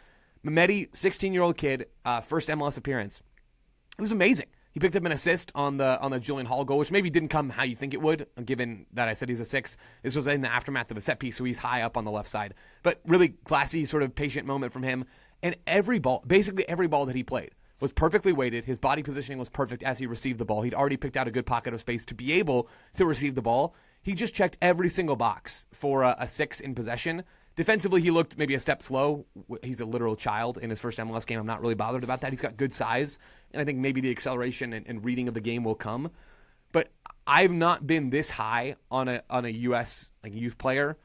Mehmeti, 16-year-old kid, first MLS appearance. It was amazing. He picked up an assist on the Julian Hall goal, which maybe didn't come how you think it would, given that I said he's a 6. This was in the aftermath of a set piece, so he's high up on the left side. But really classy, sort of patient moment from him. And basically every ball that he played was perfectly weighted. His body positioning was perfect as he received the ball. He'd already picked out a good pocket of space to be able to receive the ball. He just checked every single box for a 6 in possession. Defensively, he looked maybe a step slow. He's a literal child in his first MLS game. I'm not really bothered about that. He's got good size, and I think maybe the acceleration and reading of the game will come. But I've not been this high on a U.S. youth player.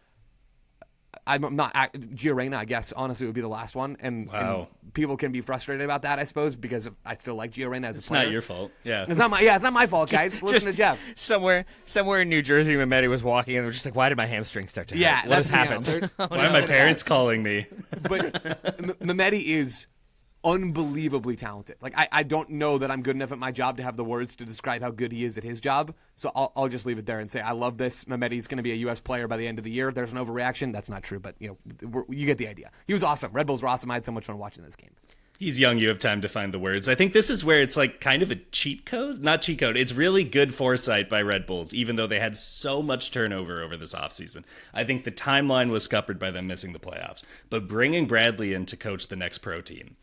I'm not Gio Reyna, I guess, honestly, would be the last one. And people can be frustrated about that, I suppose, because I still like Gio Reyna as a player. It's not your fault. Yeah. It's not my fault, guys. Listen to Jeff. Somewhere in New Jersey, Mehmeti was walking and was just like, why did my hamstring start to hurt? Yeah, what has happened? Why are my parents calling me? But Mehmeti is unbelievably talented. Like I don't know that I'm good enough at my job to have the words to describe how good he is at his job. So I'll just leave it there and say I love this. Mehmeti's going to be a U.S. player by the end of the year. There's an overreaction. That's not true, but you get the idea. He was awesome. Red Bulls were awesome. I had so much fun watching this game. He's young. You have time to find the words. I think this is where it's like kind of a cheat code. Not cheat code. It's really good foresight by Red Bulls, even though they had so much turnover over this offseason. I think the timeline was scuppered by them missing the playoffs. But bringing Bradley in to coach the next pro team,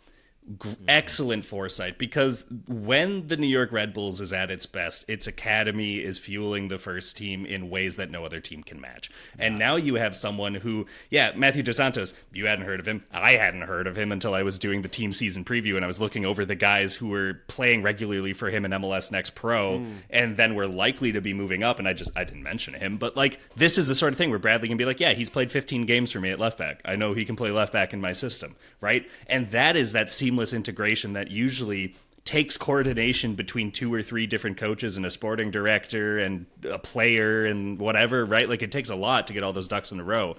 excellent foresight, because when the New York Red Bulls is at its best, its academy is fueling the first team in ways that no other team can match. And now you have someone who, Matthew Dos Santos, you hadn't heard of him. I hadn't heard of him until I was doing the team season preview, and I was looking over the guys who were playing regularly for him in MLS Next Pro, and then were likely to be moving up, and I didn't mention him. But this is the sort of thing where Bradley can be like, he's played 15 games for me at left back. I know he can play left back in my system, right? And that is that seamless integration that usually takes coordination between 2 or 3 different coaches and a sporting director and a player and whatever, right? It takes a lot to get all those ducks in a row.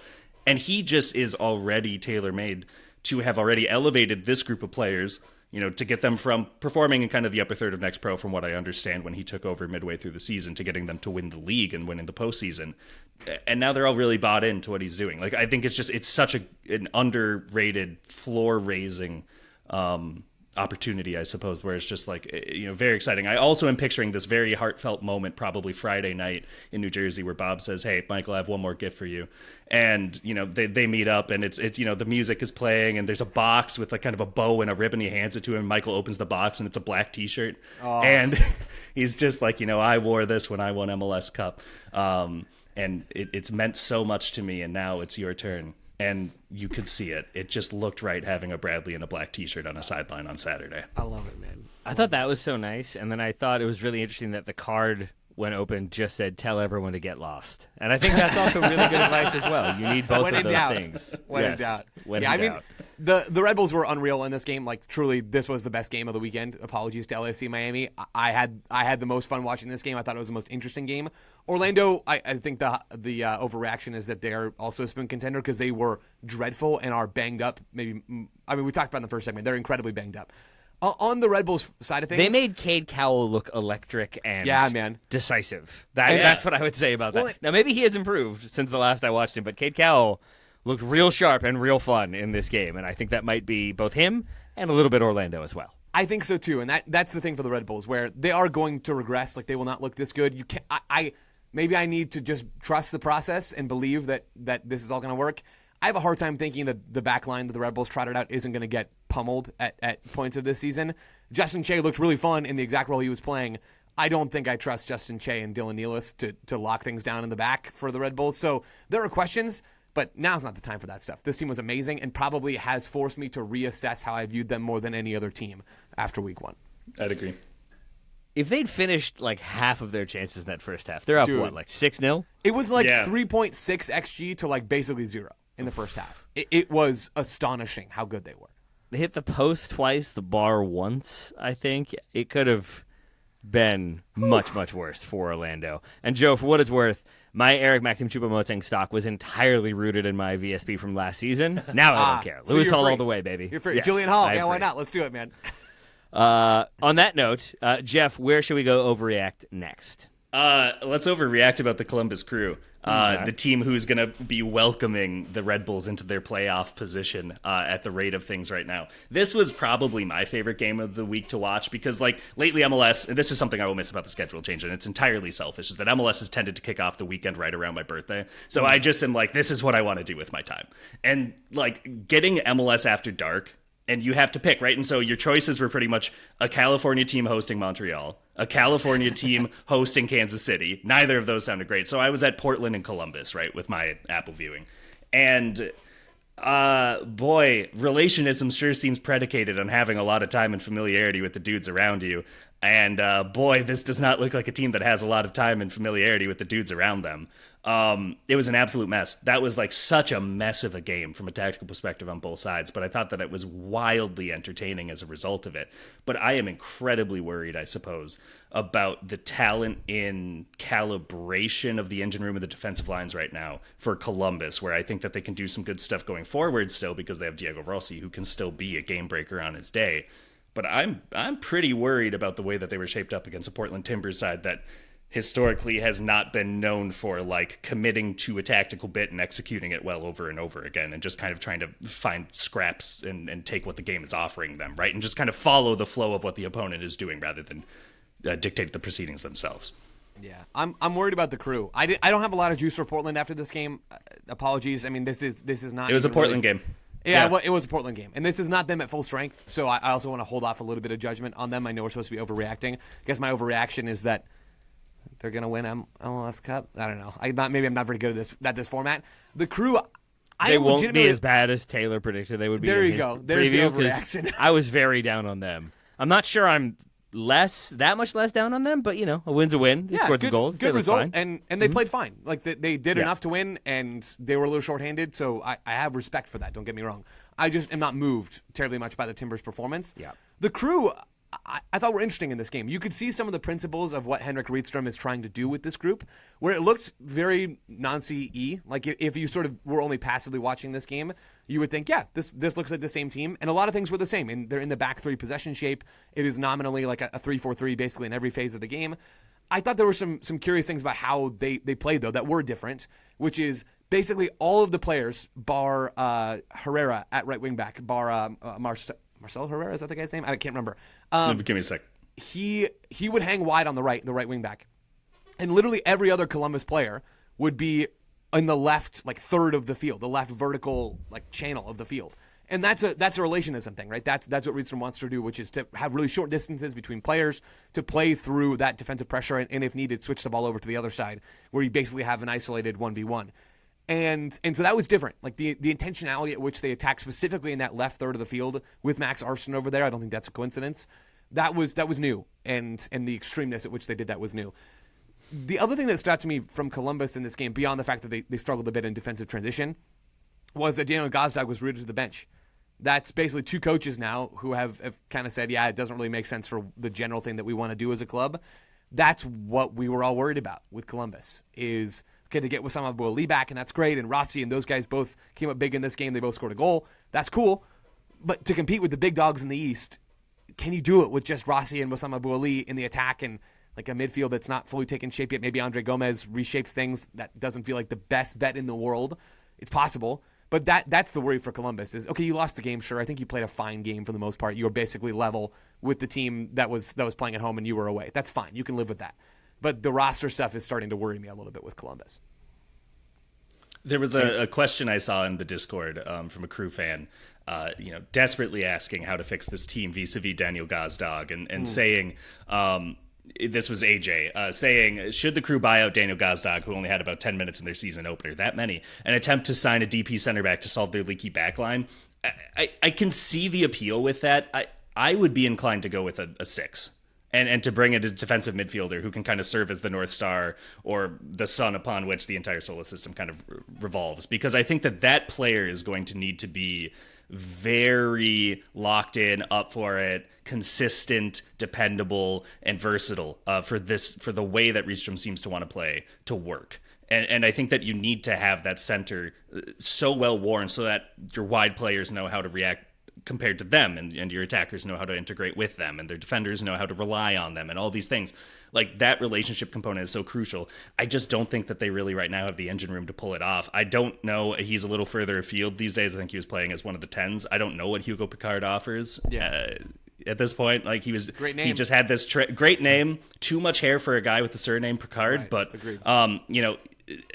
And he just is already tailor-made to have already elevated this group of players, to get them from performing in kind of the upper third of Next Pro, from what I understand, when he took over midway through the season, to getting them to win the league and win in the postseason. And now they're all really bought into what he's doing. I think it's such an underrated, floor-raising opportunity, I suppose, where it's just very exciting. I also am picturing this very heartfelt moment, probably Friday night in New Jersey, where Bob says, "Hey, Michael, I have one more gift for you." And, they meet up, and it's the music is playing, and there's a box with kind of a bow and a ribbon. He hands it to him. Michael opens the box, and it's a black t-shirt. Oh. And he's just I wore this when I won MLS Cup. And it's meant so much to me, and now it's your turn. And you could see it. It just looked right having a Bradley in a black t-shirt on a sideline on Saturday. I love it, man. I thought that was so nice. And then I thought it was really interesting that the card when opened, just said, "Tell everyone to get lost," and I think that's also really good advice as well. You need both When of in those doubt. things. When in Yes, doubt. When Yeah, in I mean, doubt. the Red Bulls were unreal in this game. Like, truly, this was the best game of the weekend. Apologies to LAFC Miami. I had the most fun watching this game. I thought it was the most interesting game. Orlando, I think the overreaction is that they're also a spin contender because they were dreadful and are banged up. We talked about in the first segment. They're incredibly banged up. On the Red Bulls side of things, They made Cade Cowell look electric and decisive. That's what I would say about that. Well, Now, maybe he has improved since the last I watched him, but Cade Cowell looked real sharp and real fun in this game, and I think that might be both him and a little bit Orlando as well. I think so too, and that's the thing for the Red Bulls, where they are going to regress. Like, they will not look this good. You can't. Maybe I need to just trust the process and believe that this is all going to work. I have a hard time thinking that the back line that the Red Bulls trotted out isn't going to get pummeled at points of this season. Justin Che looked really fun in the exact role he was playing. I don't think I trust Justin Che and Dylan Nealis to lock things down in the back for the Red Bulls. So there are questions, but now's not the time for that stuff. This team was amazing and probably has forced me to reassess how I viewed them more than any other team after week 1. I'd agree. If they'd finished like half of their chances in that first half, they're up, Dude. like 6-0? It was like Yeah. 3.6 XG to like basically 0 in the first half. It was astonishing how good they were. They hit the post twice, the bar once, I think. It could have been much, much worse for Orlando. And Joe, for what it's worth, my Eric Maxim Choupo-Moting stock was entirely rooted in my VSP from last season. Now I don't care. so Lewis you're Hall free. all the way, baby. You're free. Yes, Julian Hall. I am Yeah, why free. not? Let's do it, man. On that note, Jeff, where should we go overreact next? Let's overreact about the Columbus Crew, the team who's going to be welcoming the Red Bulls into their playoff position at the rate of things right now. This was probably my favorite game of the week to watch because, like, lately MLS, and this is something I will miss about the schedule change, and it's entirely selfish, is that MLS has tended to kick off the weekend right around my birthday. So I just am like, this is what I want to do with my time. And, like, getting MLS after dark, and you have to pick, right? And so your choices were pretty much a California team hosting Montreal, a California team hosting Kansas City. Neither of those sounded great. So I was at Portland and Columbus, right, with my Apple viewing. And boy, relationism sure seems predicated on having a lot of time and familiarity with the dudes around you. And boy, this does not look like a team that has a lot of time and familiarity with the dudes around them. It was an absolute mess. That was like such a mess of a game from a tactical perspective on both sides, but I thought that it was wildly entertaining as a result of it. But I am incredibly worried, I suppose, about the talent in calibration of the engine room of the defensive lines right now for Columbus, where I think that they can do some good stuff going forward still because they have Diego Rossi, who can still be a game breaker on his day. But I'm pretty worried about the way that they were shaped up against a Portland Timbers side that historically has not been known for like committing to a tactical bit and executing it well over and over again and just kind of trying to find scraps and take what the game is offering them, right? And just kind of follow the flow of what the opponent is doing rather than dictate the proceedings themselves. Yeah, I'm worried about the Crew. I don't have a lot of juice for Portland after this game. Apologies. I mean, this is not. It was a even Portland really- game. Yeah, well, it was a Portland game. And this is not them at full strength, so I also want to hold off a little bit of judgment on them. I know we're supposed to be overreacting. I guess my overreaction is that they're going to win MLS Cup. I don't know. Maybe I'm not very good at this format. The Crew, They won't be as bad as Taylor predicted they would be. There in you his go. There's the preview, 'cause overreaction. I was very down on them. I'm not sure I'm that much less down on them, but you know, a win's a win. They scored some goals. Good They looked result, fine. and they played fine. Like they did Yeah. enough to win, and they were a little shorthanded. So I have respect for that. Don't get me wrong. I just am not moved terribly much by the Timbers' performance. Yeah. The Crew, I thought were interesting in this game. You could see some of the principles of what Henrik Rydström is trying to do with this group, where it looked very Nancy-y. Like if you sort of were only passively watching this game, you would think, yeah, this looks like the same team. And a lot of things were the same. And they're in the back three possession shape. It is nominally like a 3-4-3 basically in every phase of the game. I thought there were some curious things about how they played, though, that were different, which is basically all of the players, bar Herrera at right wing back, bar Marcelo Herrera, is that the guy's name? I can't remember. Give me a sec. He would hang wide on the right wing back. And literally every other Columbus player would be in the left like third of the field, the left vertical like channel of the field. And that's a relationism thing, right? That's what Rydström wants to do, which is to have really short distances between players to play through that defensive pressure and if needed, switch the ball over to the other side where you basically have an isolated 1v1. And so that was different. Like the intentionality at which they attacked specifically in that left third of the field with Max Arston over there, I don't think that's a coincidence. That was new, and the extremeness at which they did that was new. The other thing that stood out to me from Columbus in this game, beyond the fact that they struggled a bit in defensive transition, was that Daniel Gazdag was rooted to the bench. That's basically two coaches now who have kind of said, yeah, it doesn't really make sense for the general thing that we want to do as a club. That's what we were all worried about with Columbus is, okay, they get Wissam Abu Ali back, and that's great, and Rossi and those guys both came up big in this game. They both scored a goal. That's cool. But to compete with the big dogs in the East, can you do it with just Rossi and Wissam Abu Ali in the attack and like a midfield that's not fully taken shape yet? Maybe Andre Gomez reshapes things. That doesn't feel like the best bet in the world. It's possible. But that's the worry for Columbus is, okay, you lost the game, sure. I think you played a fine game for the most part. You were basically level with the team that was playing at home and you were away. That's fine. You can live with that. But the roster stuff is starting to worry me a little bit with Columbus. There was a question I saw in the Discord from a Crew fan, desperately asking how to fix this team vis-a-vis Daniel Gazdag and saying, this was AJ, saying, should the Crew buy out Daniel Gazdag, who only had about 10 minutes in their season opener, that many, and attempt to sign a DP center back to solve their leaky backline? I can see the appeal with that. I would be inclined to go with a 6. And to bring in a defensive midfielder who can kind of serve as the North Star or the sun upon which the entire solar system kind of revolves. Because I think that player is going to need to be very locked in, up for it, consistent, dependable, and versatile for the way that Rydström seems to want to play to work. And I think that you need to have that center so well worn so that your wide players know how to react compared to them, and your attackers know how to integrate with them, and their defenders know how to rely on them, and all these things. Like, that relationship component is so crucial. I just don't think that they really right now have the engine room to pull it off. I don't know. He's a little further afield these days. I think he was playing as one of the 10s. I don't know what Hugo Picard offers. Yeah. At this point, like, he just had this great name, too much hair for a guy with the surname Picard, right. But agreed.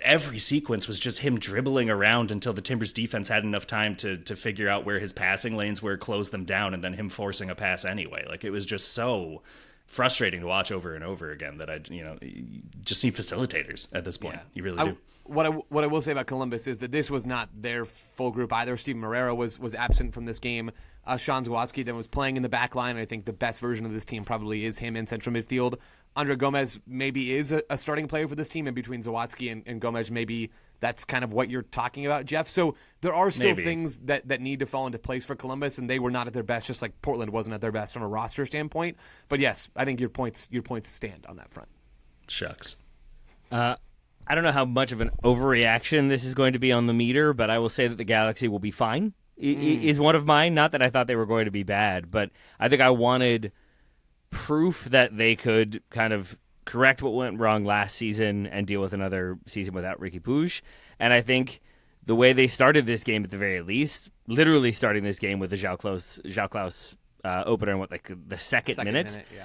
Every sequence was just him dribbling around until the Timbers defense had enough time to figure out where his passing lanes were, close them down, and then him forcing a pass anyway. Like, it was just so frustrating to watch over and over again that you just need facilitators at this point. Yeah. You really do. What I will say about Columbus is that this was not their full group either. Steven Moreira was absent from this game. Sean Zawadzki then was playing in the back line. I think the best version of this team probably is him in central midfield. Andre Gomez maybe is a starting player for this team, and between Zawadzki and Gomez, maybe that's kind of what you're talking about, Jeff. So there are still things that need to fall into place for Columbus, and they were not at their best, just like Portland wasn't at their best from a roster standpoint. But yes, I think your points stand on that front. Shucks. I don't know how much of an overreaction this is going to be on the meter, but I will say that the Galaxy will be fine. Is one of mine. Not that I thought they were going to be bad, but I think I wanted proof that they could kind of correct what went wrong last season and deal with another season without Ricky Puig. And I think the way they started this game, at the very least, literally starting this game with the João Klaus opener in the second minute. Yeah.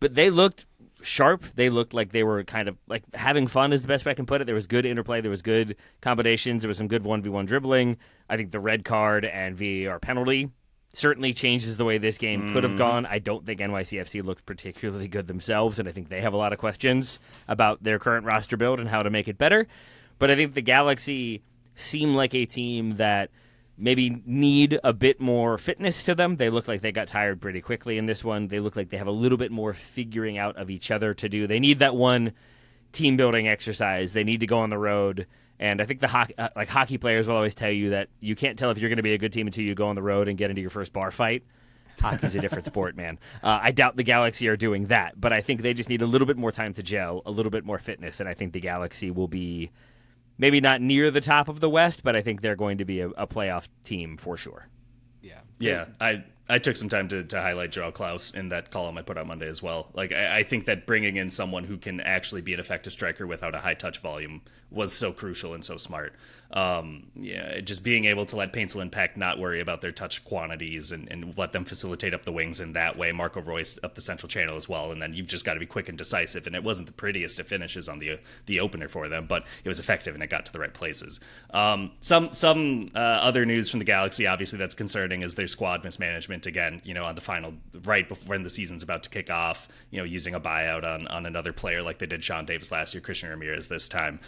But they looked sharp. They looked like they were kind of like having fun is the best way I can put it. There was good interplay. There was good combinations. There was some good 1v1 dribbling. I think the red card and VAR penalty certainly changes the way this game could have gone. I don't think NYC FC looked particularly good themselves, and I think they have a lot of questions about their current roster build and how to make it better. But I think the Galaxy seem like a team that maybe need a bit more fitness to them. They look like they got tired pretty quickly in this one. They look like they have a little bit more figuring out of each other to do. They need that one team-building exercise. They need to go on the road. And I think the hockey players will always tell you that you can't tell if you're going to be a good team until you go on the road and get into your first bar fight. Hockey's a different sport, man. I doubt the Galaxy are doing that, but I think they just need a little bit more time to gel, a little bit more fitness, and I think the Galaxy will be maybe not near the top of the West, but I think they're going to be a playoff team for sure. Yeah, I took some time to highlight João Klaus in that column I put out Monday as well. Like, I think that bringing in someone who can actually be an effective striker without a high touch volume was so crucial and so smart. Just being able to let Paintsel and Peck not worry about their touch quantities and let them facilitate up the wings in that way. Marco Royce up the central channel as well, and then you've just got to be quick and decisive. And it wasn't the prettiest of finishes on the opener for them, but it was effective and it got to the right places. Some other news from the Galaxy, obviously that's concerning, is their squad mismanagement again. On the final, right before when the season's about to kick off, using a buyout on another player like they did Sean Davis last year, Christian Ramirez this time.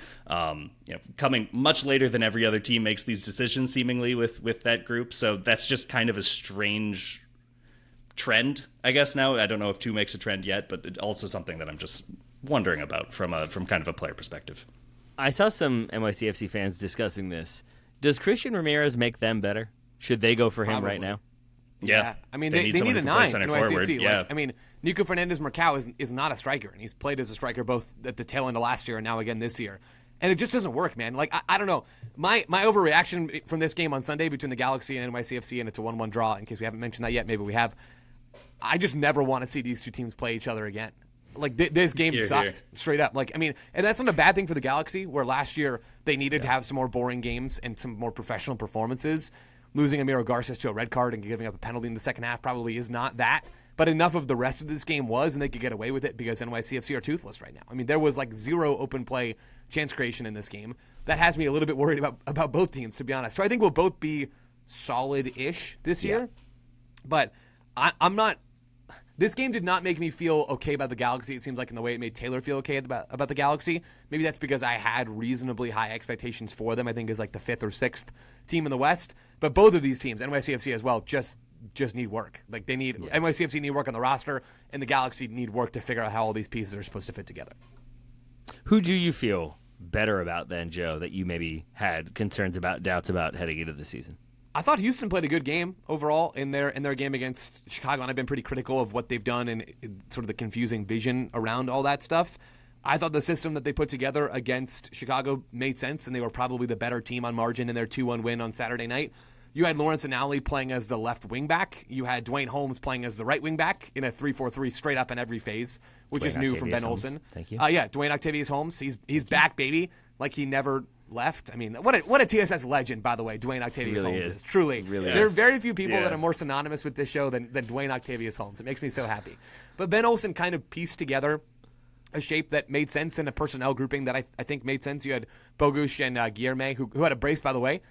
Coming much later than every other team makes these decisions, seemingly with that group. So that's just kind of a strange trend, I guess. Now I don't know if 2 makes a trend yet, but also something that I'm just wondering about from kind of a player perspective. I saw some NYCFC fans discussing this. Does Christian Ramirez make them better? Should they go for him Probably. right now? Yeah. I mean, they need someone a who can play 9 center in forward. NYCFC. Yeah. Like, I mean, Nico Fernandez-Marcao is not a striker, and he's played as a striker both at the tail end of last year and now again this year. And it just doesn't work, man. Like, I don't know. My overreaction from this game on Sunday between the Galaxy and NYCFC, and it's a 1-1 draw, in case we haven't mentioned that yet, maybe we have. I just never want to see these two teams play each other again. Like, this game sucked, straight up. Like, I mean, and that's not a bad thing for the Galaxy, where last year they needed to have some more boring games and some more professional performances. Losing Amiro Garces to a red card and giving up a penalty in the second half probably is not that. But enough of the rest of this game was, and they could get away with it because NYCFC are toothless right now. I mean, there was like zero open play chance creation in this game. That has me a little bit worried about both teams, to be honest. So I think we'll both be solid-ish this year. But I'm not... This game did not make me feel okay about the Galaxy. It seems like in the way it made Taylor feel okay about the Galaxy. Maybe that's because I had reasonably high expectations for them. I think is like the 5th or 6th team in the West. But both of these teams, NYCFC as well, just need work. Like they need NYCFC need work on the roster, and the Galaxy need work to figure out how all these pieces are supposed to fit together. Who do you feel better about then, Joe, that you maybe had concerns about, doubts about heading into the season? I thought Houston played a good game overall in their game against Chicago, and I've been pretty critical of what they've done and sort of the confusing vision around all that stuff. I thought the system that they put together against Chicago made sense, and they were probably the better team on margin in their 2-1 win on Saturday night. You had Lawrence Anali playing as the left wing back. You had Dwayne Holmes playing as the right wing back in a 3-4-3 straight up in every phase, which is new from Ben Olsen. Thank you. Yeah, Dwayne Octavius Holmes. He's back, baby. Like he never left. I mean, what a TSS legend, by the way, Dwayne Octavius Holmes is. Truly. There are very few people that are more synonymous with this show than Dwayne Octavius Holmes. It makes me so happy. But Ben Olsen kind of pieced together a shape that made sense in a personnel grouping that I think made sense. You had Bogusz and Guilherme, who had a brace, by the way.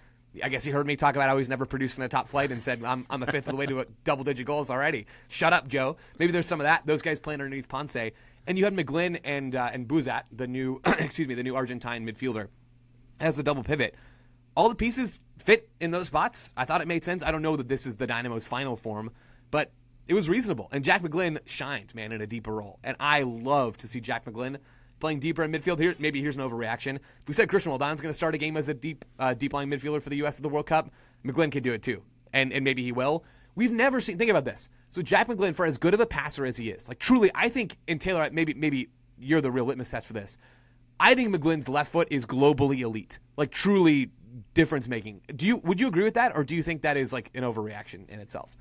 I guess he heard me talk about how he's never produced in a top flight and said, I'm a fifth of the way to double-digit goals already. Shut up, Joe. Maybe there's some of that. Those guys playing underneath Ponce. And you had McGlynn and Buzat, the new the new Argentine midfielder, as the double pivot. All the pieces fit in those spots. I thought it made sense. I don't know that this is the Dynamo's final form, but it was reasonable. And Jack McGlynn shined, man, in a deeper role. And I love to see Jack McGlynn playing deeper in midfield. Here's an overreaction. If we said Christian Roldan's going to start a game as a deep line midfielder for the U.S. at the World Cup, McGlynn could do it too. And maybe he will. We've never seen, think about this. So Jack McGlynn, for as good of a passer as he is, like truly, I think, and Taylor, maybe you're the real litmus test for this. I think McGlynn's left foot is globally elite, like truly difference making. Would you agree with that, or do you think that is like an overreaction in itself?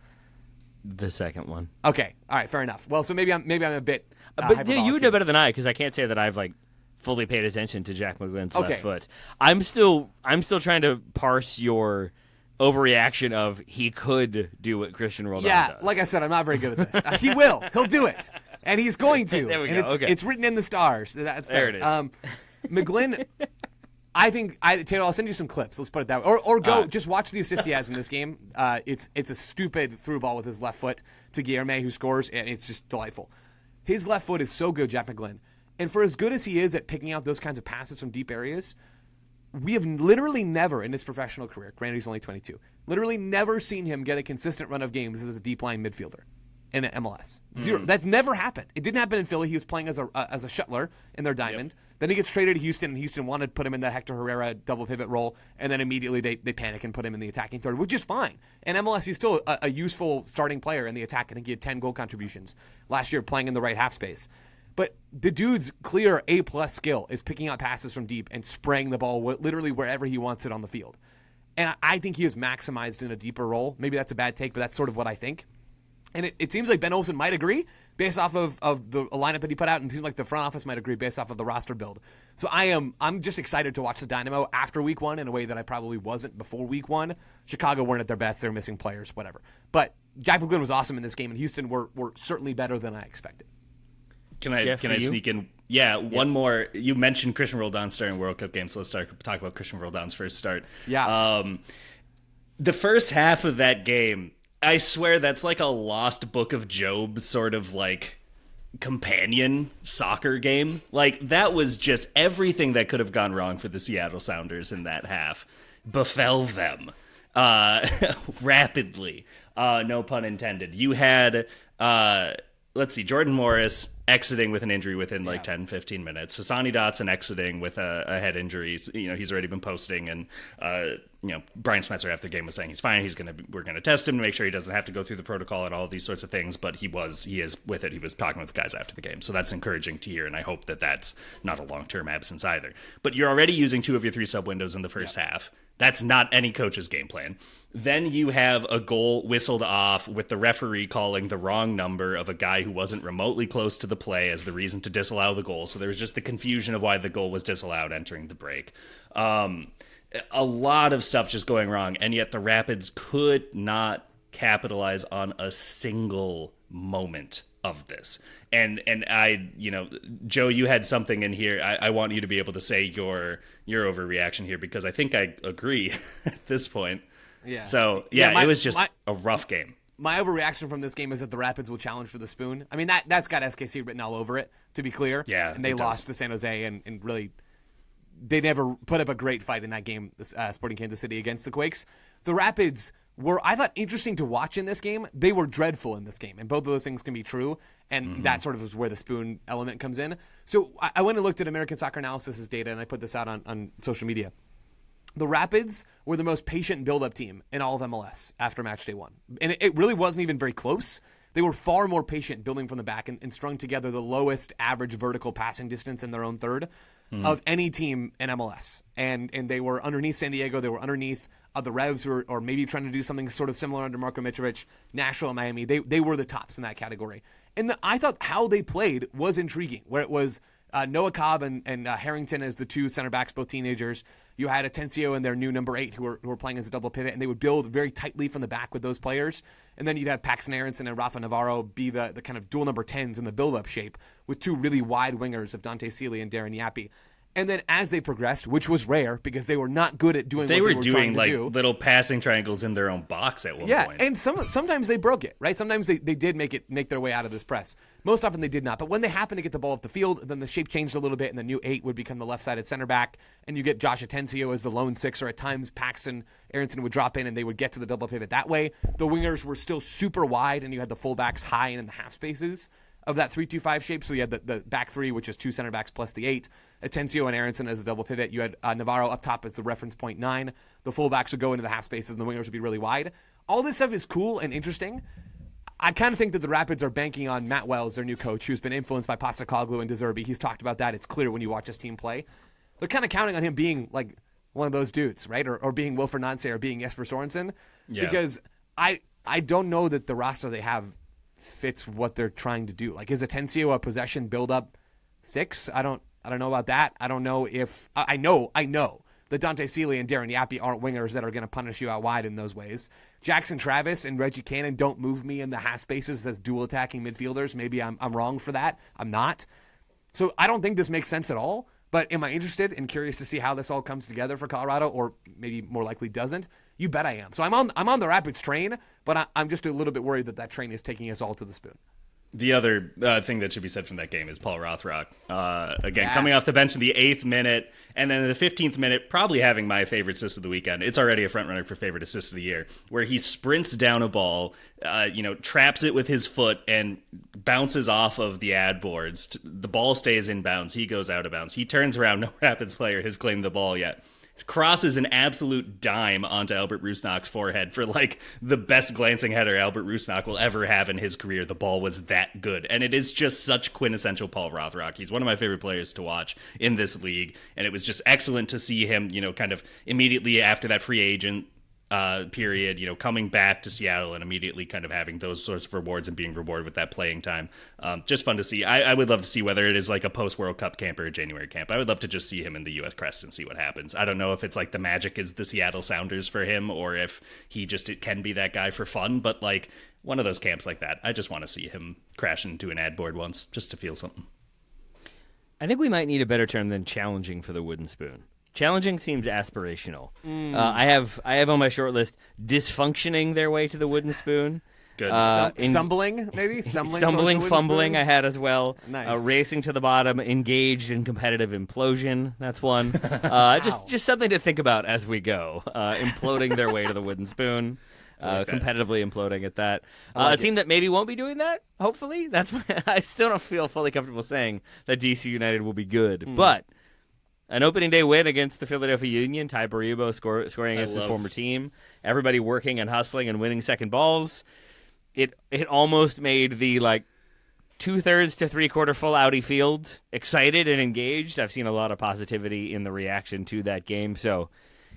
The second one. Okay, all right, fair enough. Well, so maybe I'm a bit. But yeah, you would know better than I, because I can't say that I've like fully paid attention to Jack McGlynn's left foot. I'm still trying to parse your overreaction of he could do what Christian Roldan does. Like I said, I'm not very good at this. He will. He'll do it, and he's going to. There we and go. It's written in the stars. That's there better. it is. McGlynn. I think Taylor, I'll send you some clips. Let's put it that way, or go just watch the assist he has in this game. It's a stupid through ball with his left foot to Guilherme, who scores, and it's just delightful. His left foot is so good, Jack McGlynn, and for as good as he is at picking out those kinds of passes from deep areas, we have literally never in his professional career, granted he's only 22, literally never seen him get a consistent run of games as a deep line midfielder in MLS. Zero. That's never happened. It didn't happen in Philly. He was playing as a shuttler in their diamond. Yep. Then he gets traded to Houston, and Houston wanted to put him in the Hector Herrera double pivot role, and then immediately they panic and put him in the attacking third, which is fine. In MLS, he's still a useful starting player in the attack. I think he had 10 goal contributions last year playing in the right half space. But the dude's clear A-plus skill is picking out passes from deep and spraying the ball literally wherever he wants it on the field. And I think he is maximized in a deeper role. Maybe that's a bad take, but that's sort of what I think. And it seems like Ben Olsen might agree based off of the lineup that he put out, and it seems like the front office might agree based off of the roster build. So I'm just excited to watch the Dynamo after week one in a way that I probably wasn't before week one. Chicago weren't at their best. They were missing players, whatever. But Jack McGlynn was awesome in this game, and Houston were certainly better than I expected. Can I sneak in? Yeah, one more. You mentioned Christian Roldan starting World Cup games, so let's talk about Christian Roldan's first start. Yeah. The first half of that game, I swear that's like a lost book of Job sort of like companion soccer game. Like that was just everything that could have gone wrong for the Seattle Sounders in that half befell them rapidly. No pun intended. You had let's see, Jordan Morris exiting with an injury within like 10, 15 minutes. Hassani Dotson exiting with a head injury. He's already been posting, and Brian Schmetzer after the game was saying he's fine. We're gonna test him to make sure he doesn't have to go through the protocol and all of these sorts of things. But he is with it. He was talking with the guys after the game, so that's encouraging to hear. And I hope that that's not a long-term absence either. But you're already using 2 of your 3 sub windows in the first half. That's not any coach's game plan. Then you have a goal whistled off with the referee calling the wrong number of a guy who wasn't remotely close to the play as the reason to disallow the goal. So there was just the confusion of why the goal was disallowed entering the break. A lot of stuff just going wrong, and yet the Rapids could not capitalize on a single moment of this. And I, Joe, you had something in here. I want you to be able to say your overreaction here, because I think I agree at this point. Yeah. So, it was just a rough game. My overreaction from this game is that the Rapids will challenge for the spoon. I mean, that's got SKC written all over it, to be clear. Yeah, and they lost to San Jose, and really, they never put up a great fight in that game, Sporting Kansas City against the Quakes. The Rapids were, I thought, interesting to watch in this game. They were dreadful in this game, and both of those things can be true, and that sort of is where the spoon element comes in. So I went and looked at American Soccer Analysis's data, and I put this out on social media. The Rapids were the most patient build-up team in all of MLS after match day 1. And it really wasn't even very close. They were far more patient building from the back and strung together the lowest average vertical passing distance in their own third of any team in MLS. And they were underneath San Diego. They were underneath the Revs, or maybe trying to do something sort of similar under Marko Mitrovic, Nashville and Miami. They were the tops in that category. And I thought how they played was intriguing, where it was Noah Cobb and Harrington as the 2 center backs, both teenagers. You had Atencio and their new number 8 who were playing as a double pivot, and they would build very tightly from the back with those players. And then you'd have Paxton Aronson and Rafa Navarro be the kind of dual number 10s in the build-up shape, with 2 really wide wingers of Dante Sealy and Darren Yappy. And then as they progressed, which was rare because they were not good at doing what they were trying to like do. Little passing triangles in their own box at one point. Yeah, and sometimes they broke it, right? Sometimes they did make their way out of this press. Most often they did not. But when they happened to get the ball up the field, then the shape changed a little bit, and the new 8 would become the left-sided center back, and you get Josh Atencio as the lone 6, or at times Paxton Aronson would drop in, and they would get to the double pivot that way. The wingers were still super wide, and you had the fullbacks high and in the half spaces of that 3-2-5 shape. So you had the back 3, which is 2 center backs plus the 8. Atencio and Aronson as a double pivot. You had Navarro up top as the reference point 9. The fullbacks would go into the half spaces, and the wingers would be really wide. All this stuff is cool and interesting. I kind of think that the Rapids are banking on Matt Wells, their new coach, who's been influenced by Postecoglou and De Zerbi. He's talked about that. It's clear when you watch his team play. They're kind of counting on him being like one of those dudes, right? Or being Wilfred Nancy or being Jesper Sorensen. Yeah. Because I don't know that the roster they have fits what they're trying to do. Like, is Atencio a possession build-up 6? I don't know about that. I don't know if I know that Dante Sealy and Darren Yappy aren't wingers that are going to punish you out wide in those ways. Jackson Travis and Reggie Cannon don't move me in the half spaces as dual attacking midfielders. Maybe I'm wrong for that. I'm not. So I don't think this makes sense at all. But am I interested and curious to see how this all comes together for Colorado, or maybe more likely doesn't? You bet I am. So I'm on the Rapids train, but I'm just a little bit worried that train is taking us all to the spoon. The other thing that should be said from that game is Paul Rothrock. Coming off the bench in the 8th minute, and then in the 15th minute, probably having my favorite assist of the weekend. It's already a front runner for favorite assist of the year, where he sprints down a ball, traps it with his foot, and bounces off of the ad boards. The ball stays in bounds. He goes out of bounds. He turns around. No Rapids player has claimed the ball yet. Crosses an absolute dime onto Albert Rusnak's forehead for like the best glancing header Albert Rusnak will ever have in his career. The ball was that good. And it is just such quintessential Paul Rothrock. He's one of my favorite players to watch in this league. And it was just excellent to see him, kind of immediately after that free agent period, coming back to Seattle and immediately kind of having those sorts of rewards and being rewarded with that playing time. Just fun to see. I would love to see whether it is like a post-World Cup camp or a January camp. I would love to just see him in the U.S. crest and see what happens. I don't know if it's like the magic is the Seattle Sounders for him, or if it can be that guy for fun, but like one of those camps like that. I just want to see him crash into an ad board once just to feel something. I think we might need a better term than challenging for the wooden spoon. Challenging seems aspirational. I have on my short list dysfunctioning their way to the wooden spoon. Good. Stumbling, maybe? Stumbling, fumbling, I had as well. Nice. Racing to the bottom, engaged in competitive implosion. That's one. Just something to think about as we go. Imploding their way to the wooden spoon. competitively imploding at that. A team that maybe won't be doing that, hopefully. That's I still don't feel fully comfortable saying that DC United will be good. But an opening day win against the Philadelphia Union, Ty Baribo scoring against his former team, everybody working and hustling and winning second balls. It almost made the 2/3 to 3/4 full Audi field excited and engaged. I've seen a lot of positivity in the reaction to that game. So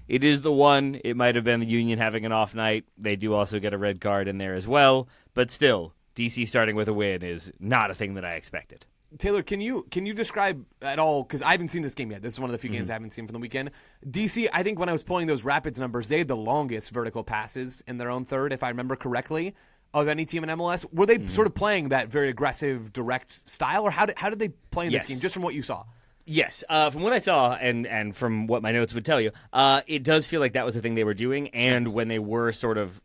it is the one. It might have been the Union having an off night. They do also get a red card in there as well. But still, DC starting with a win is not a thing that I expected. Taylor, can you describe at all, because I haven't seen this game yet. This is one of the few games I haven't seen from the weekend. DC, I think when I was pulling those Rapids numbers, they had the longest vertical passes in their own third, if I remember correctly, of any team in MLS. Were they sort of playing that very aggressive, direct style, or how did they play in this game, just from what you saw? Yes, from what I saw and from what my notes would tell you, it does feel like that was the thing they were doing, and when they were sort of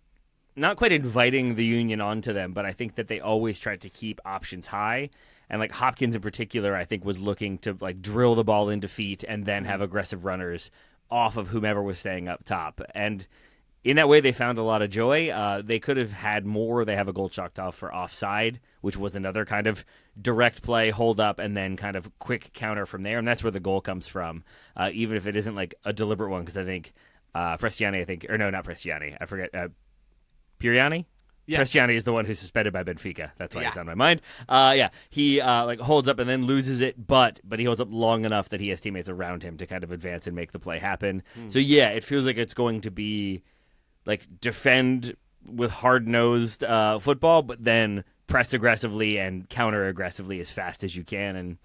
not quite inviting the Union onto them, but I think that they always tried to keep options high. And Hopkins in particular, I think, was looking to drill the ball into feet and then have aggressive runners off of whomever was staying up top. And in that way, they found a lot of joy. They could have had more. They have a goal chalked off for offside, which was another kind of direct play, hold up, and then kind of quick counter from there. And that's where the goal comes from, even if it isn't a deliberate one, because I think Prestiani, or no, not Prestiani. I forget. Piriani? Yes. Prestiani is the one who's suspended by Benfica. That's why it's on my mind. He holds up and then loses it, but he holds up long enough that he has teammates around him to kind of advance and make the play happen. So it feels like it's going to be defend with hard-nosed football, but then press aggressively and counter aggressively as fast as you can, and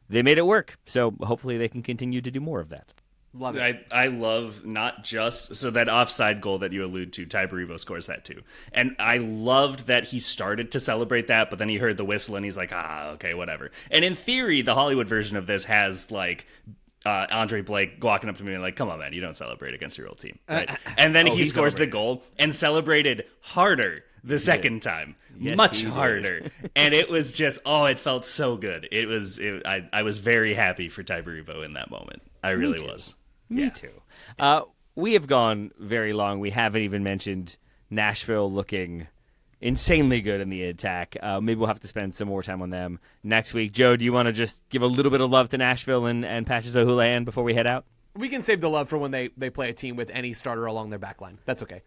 they made it work. So hopefully they can continue to do more of that. Love it. I love not just so that offside goal that you allude to, Ty Baribo scores that too. And I loved that he started to celebrate that, but then he heard the whistle and he's like, okay, whatever. And in theory, the Hollywood version of this has Andre Blake walking up to me and come on, man, you don't celebrate against your old team. Right? And then he scores the goal and celebrated harder the second time. Yes, much harder. And it was just, it felt so good. I was very happy for Ty Baribo in that moment. I really was. Me too. We have gone very long. We haven't even mentioned Nashville looking insanely good in the attack. Maybe we'll have to spend some more time on them next week. Joe, do you want to just give a little bit of love to Nashville and Patches O'Houlihan before we head out? We can save the love for when they play a team with any starter along their back line. That's okay.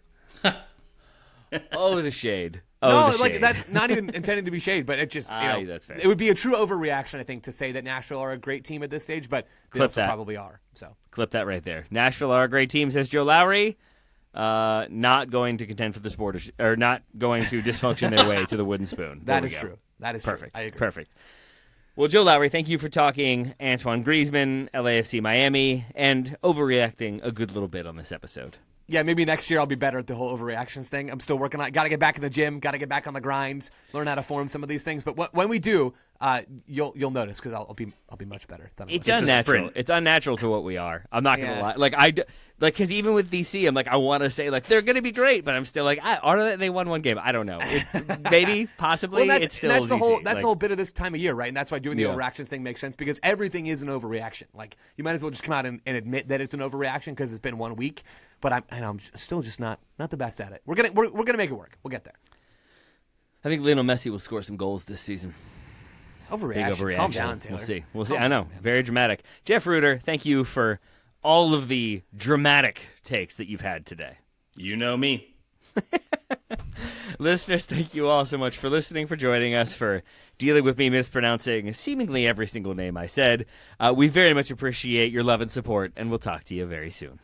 Oh, the shade. That's not even intended to be shade, but it just, that's fair. It would be a true overreaction, I think, to say that Nashville are a great team at this stage, but they also probably are. So clip that right there. Nashville are a great team, says Joe Lowry. Not going to contend for the sport, or not going to dysfunction their way to the wooden spoon. That is true. That is perfect. True. I agree. Perfect. Well, Joe Lowry, thank you for talking Antoine Griezmann, LAFC Miami, and overreacting a good little bit on this episode. Yeah, maybe next year I'll be better at the whole overreactions thing. I'm still working on it. Got to get back in the gym. Got to get back on the grind. Learn how to form some of these things. But when we do, you'll notice because I'll be much better. It's unnatural. It's unnatural to what we are. I'm not gonna lie. Because even with DC, I'm I want to say they're gonna be great, but I'm still they won one game. I don't know. Maybe, possibly. Well, it's still that's the whole the whole bit of this time of year, right? And that's why doing the overreactions thing makes sense because everything is an overreaction. You might as well just come out and admit that it's an overreaction because it's been 1 week. But I'm still just not the best at it. We're gonna make it work. We'll get there. I think Lionel Messi will score some goals this season. Overreaction. Big overreaction. Calm down, Taylor. We'll see. I know. Very dramatic. Jeff Reuter, thank you for all of the dramatic takes that you've had today. You know me. Listeners, thank you all so much for listening, for joining us, for dealing with me mispronouncing seemingly every single name I said. We very much appreciate your love and support, and we'll talk to you very soon.